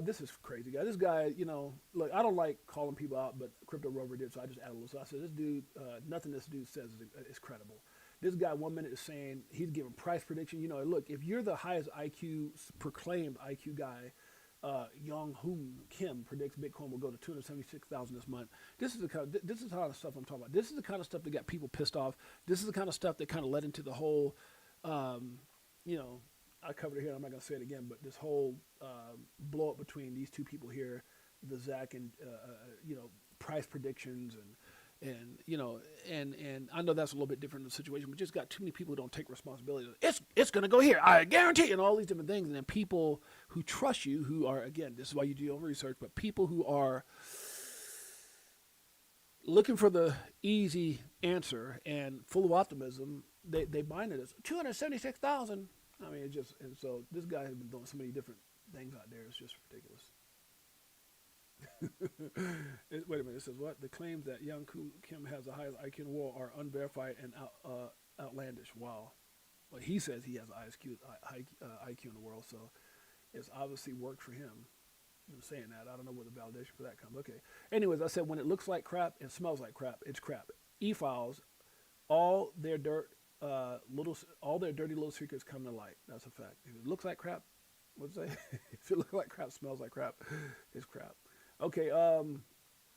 This is crazy, guy. This guy, you know, look, I don't like calling people out, but Crypto Rover did, so I just added a little. So I said, this dude, nothing this dude says is credible. This guy 1 minute is saying he's giving price prediction. You know, look, if you're the highest IQ, proclaimed IQ guy, Young Hoon Kim predicts Bitcoin will go to 276,000 this month. This is the kind of stuff I'm talking about. This is the kind of stuff that got people pissed off. This is the kind of stuff that kind of led into the whole, you know, I covered it here. I'm not going to say it again, but this whole blow up between these two people here, the Zach and you know, price predictions and you know, and I know that's a little bit different in the situation, but just got too many people who don't take responsibility. It's going to go here, I guarantee, and all these different things. And then people who trust you, who are, again, this is why you do your own research, but people who are looking for the easy answer and full of optimism, they bind it as 276,000. I mean, it just, and so this guy has been doing so many different things out there. It's just ridiculous. Wait a minute. It says what? The claims that Young Kim has the highest IQ in the world are unverified and outlandish. Wow. Well, he says he has the highest IQ in the world, so it's obviously worked for him. I'm saying that. I don't know where the validation for that comes. Okay. Anyways, I said when it looks like crap and smells like crap, it's crap. E-files, all their all their dirty little secrets come to light. That's a fact. If it looks like crap, what's that? If it looks like crap, smells like crap, it's crap. Okay.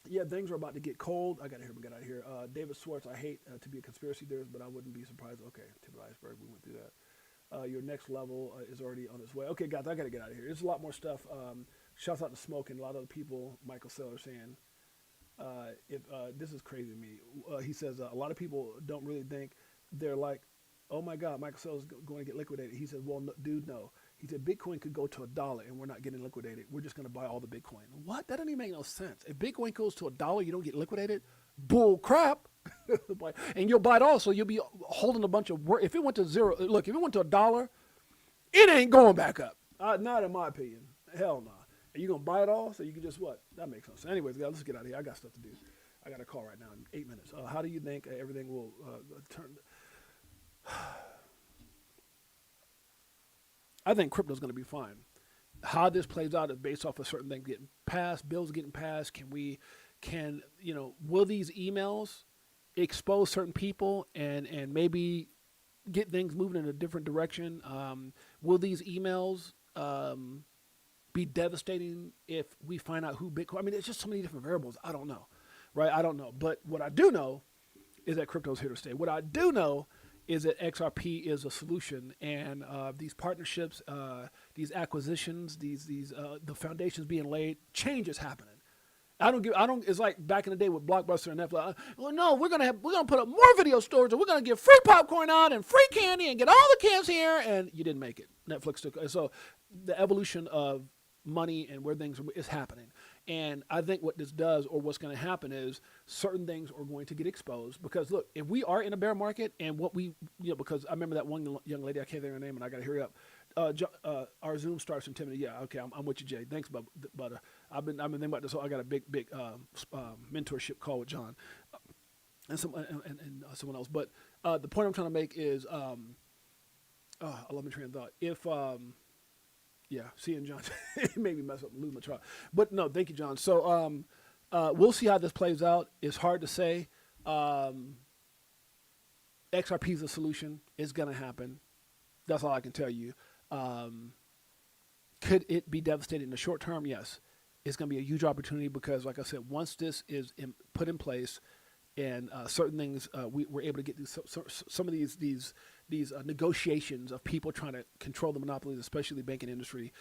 Yeah, things are about to get cold. I got to hear him get out of here. David Swartz, I hate to be a conspiracy theorist, but I wouldn't be surprised. Okay, tip of the iceberg, we went through that. Your next level is already on its way. Okay, guys, I got to get out of here. There's a lot more stuff. Shouts out to Smoke and a lot of other people. Michael Seller saying, if this is crazy to me. He says a lot of people don't really think they're like, oh my God, Michael Sellers going to get liquidated. He said, well, no, dude, no. He said Bitcoin could go to $1 and we're not getting liquidated. We're just going to buy all the Bitcoin. What? That doesn't even make no sense. If Bitcoin goes to $1, you don't get liquidated? Bull crap. And you'll buy it all, so you'll be holding a bunch of work. If it went to zero, look, if it went to $1, it ain't going back up. Not in my opinion. Hell no. And you're going to buy it all so you can just what? That makes no sense. Anyways, guys, let's get out of here. I got stuff to do. I got a call right now in 8 minutes. How do you think everything will turn? I think crypto's going to be fine. How this plays out is based off of certain things getting passed, bills getting passed. Will these emails expose certain people and maybe get things moving in a different direction? Will these emails be devastating if we find out who Bitcoin? I mean, it's just so many different variables. I don't know, right? I don't know. But what I do know is that crypto's here to stay. What I do know is that XRP is a solution, and these partnerships, these acquisitions, the foundations being laid, change is happening. It's like back in the day with Blockbuster and Netflix. Well, no, we're gonna put up more video stores, and we're gonna give free popcorn out and free candy and get all the kids here, and you didn't make it. Netflix took it. So the evolution of money and where things is happening. And I think what this does, or what's going to happen, is certain things are going to get exposed. Because look, if we are in a bear market, and because I remember that one young lady, I can't think of her name, and I got to hurry up. Our Zoom starts in 10 minutes. Yeah, okay, I'm with you, Jay. Thanks, but I've been thinking about this. So I got a big mentorship call with John and someone else. But the point I'm trying to make is, I love my train of thought. If yeah, seeing John it made me mess up and lose my track. But no, thank you, John. So we'll see how this plays out. It's hard to say. XRP is a solution. It's going to happen. That's all I can tell you. Could it be devastating in the short term? Yes. It's going to be a huge opportunity because, like I said, once this is put in place and certain things, we're able to get these, some of these negotiations of people trying to control the monopolies, especially the banking industry,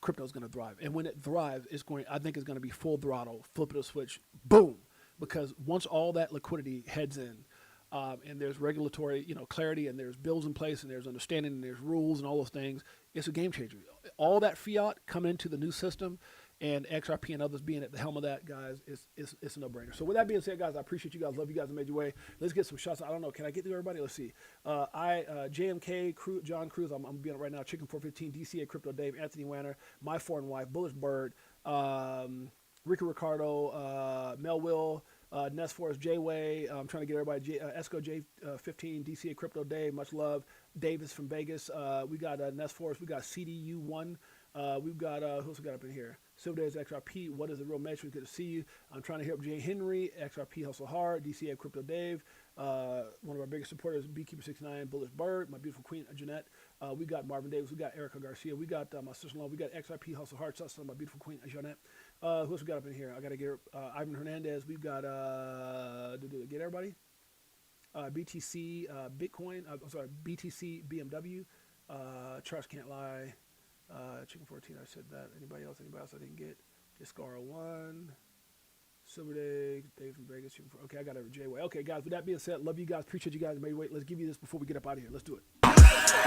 crypto is going to thrive. And when it thrives, I think it's going to be full throttle, flip of the switch, boom. Because once all that liquidity heads in, and there's regulatory, clarity, and there's bills in place, and there's understanding, and there's rules, and all those things, it's a game changer. All that fiat coming into the new system, and XRP and others being at the helm of that, guys, it's a no-brainer. So with that being said, guys, I appreciate you guys. Love you guys. I made your way. Let's get some shots. I don't know. Can I get to everybody? Let's see. JMK, John Cruz, I'm being it right now. Chicken 415, DCA, Crypto Dave, Anthony Wanner, My Foreign Wife, Bullish Bird, Ricky Ricardo, Mel Will, Ness Forest, J-Way. I'm trying to get everybody. Esco J15, DCA, Crypto Dave, much love. Davis from Vegas. We got Ness Forest. We got CDU1. We've got, who else we got up in here? Silver Days XRP, what is the real metric? Good to see you. I'm trying to hit up Jay Henry, XRP Hustle Hard, DCA Crypto Dave, one of our biggest supporters, Beekeeper69, Bullish Bird, my beautiful queen, Jeanette. We got Marvin Davis, we got Erica Garcia, we got my sister-in-law, we got XRP Hustle Hard, my beautiful queen, Jeanette. Who else we got up in here? I got to get Ivan Hernandez. We've got, get everybody? BTC Bitcoin, BTC BMW, Trust Can't Lie. Chicken 14, I said that. Anybody else I didn't get? Discara 1, Silver Day, Dave from Vegas. Okay, I got it. J-Way. Okay, guys, with that being said, love you guys. Appreciate you guys. Maybe wait, let's give you this before we get up out of here. Let's do it.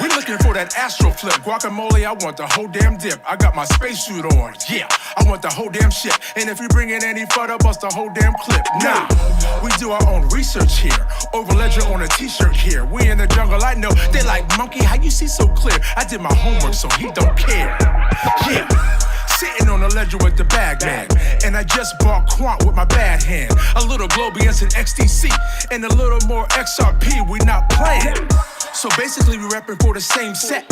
We looking for that Astro flip. Guacamole, I want the whole damn dip. I got my spacesuit on. Yeah, I want the whole damn shit. And if you bring in any further, bust the whole damn clip. Nah, we do our own research here. Over ledger on a t-shirt here. We in the jungle, I know. They like, monkey, how you see so clear? I did my homework, so he don't care. Yeah. Sitting on the ledger with the bag man. And I just bought Quant with my bad hand. A little Globians and XTC. And a little more XRP, we not playing. So basically we repping for the same set.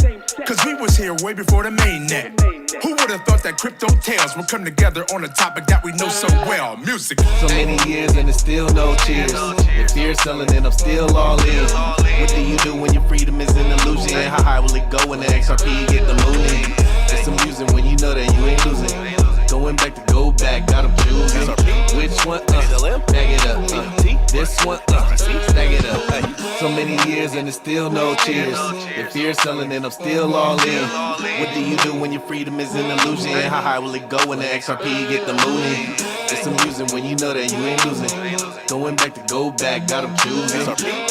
Cause we was here way before the main net. Who would have thought that crypto tales would come together on a topic that we know so well? Music. So many years and it's still no cheers. If you're selling it, I'm still all in. What do you do when your freedom is an illusion? How high will it go when the XRP get the mooning? It's amusing when you know that you ain't losing. Going back to go back, got them choosing. Which one? Bag it up. This one? Stack it up. So many years and it's still no cheers. If you're selling it, I'm still all in. What do you do when your freedom is an illusion? How high will it go when the XRP get the mooning? It's amusing when you know that you ain't losing. Going back to go back, got them choosing.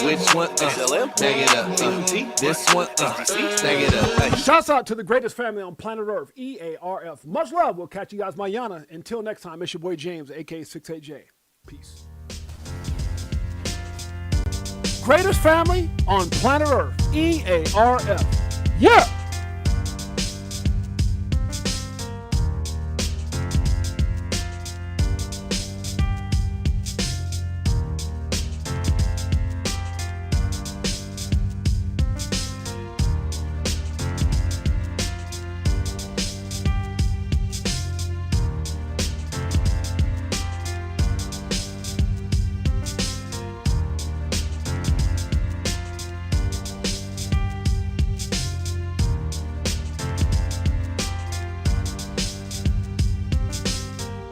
Which one? Bag it up. This one? Stack it up. Shouts out to the greatest family on planet Earth, EARF. Much love. We'll catch you guys mañana. Until next time, it's your boy James, aka 68J. Peace. Greatest family on planet Earth, EARF. Yeah.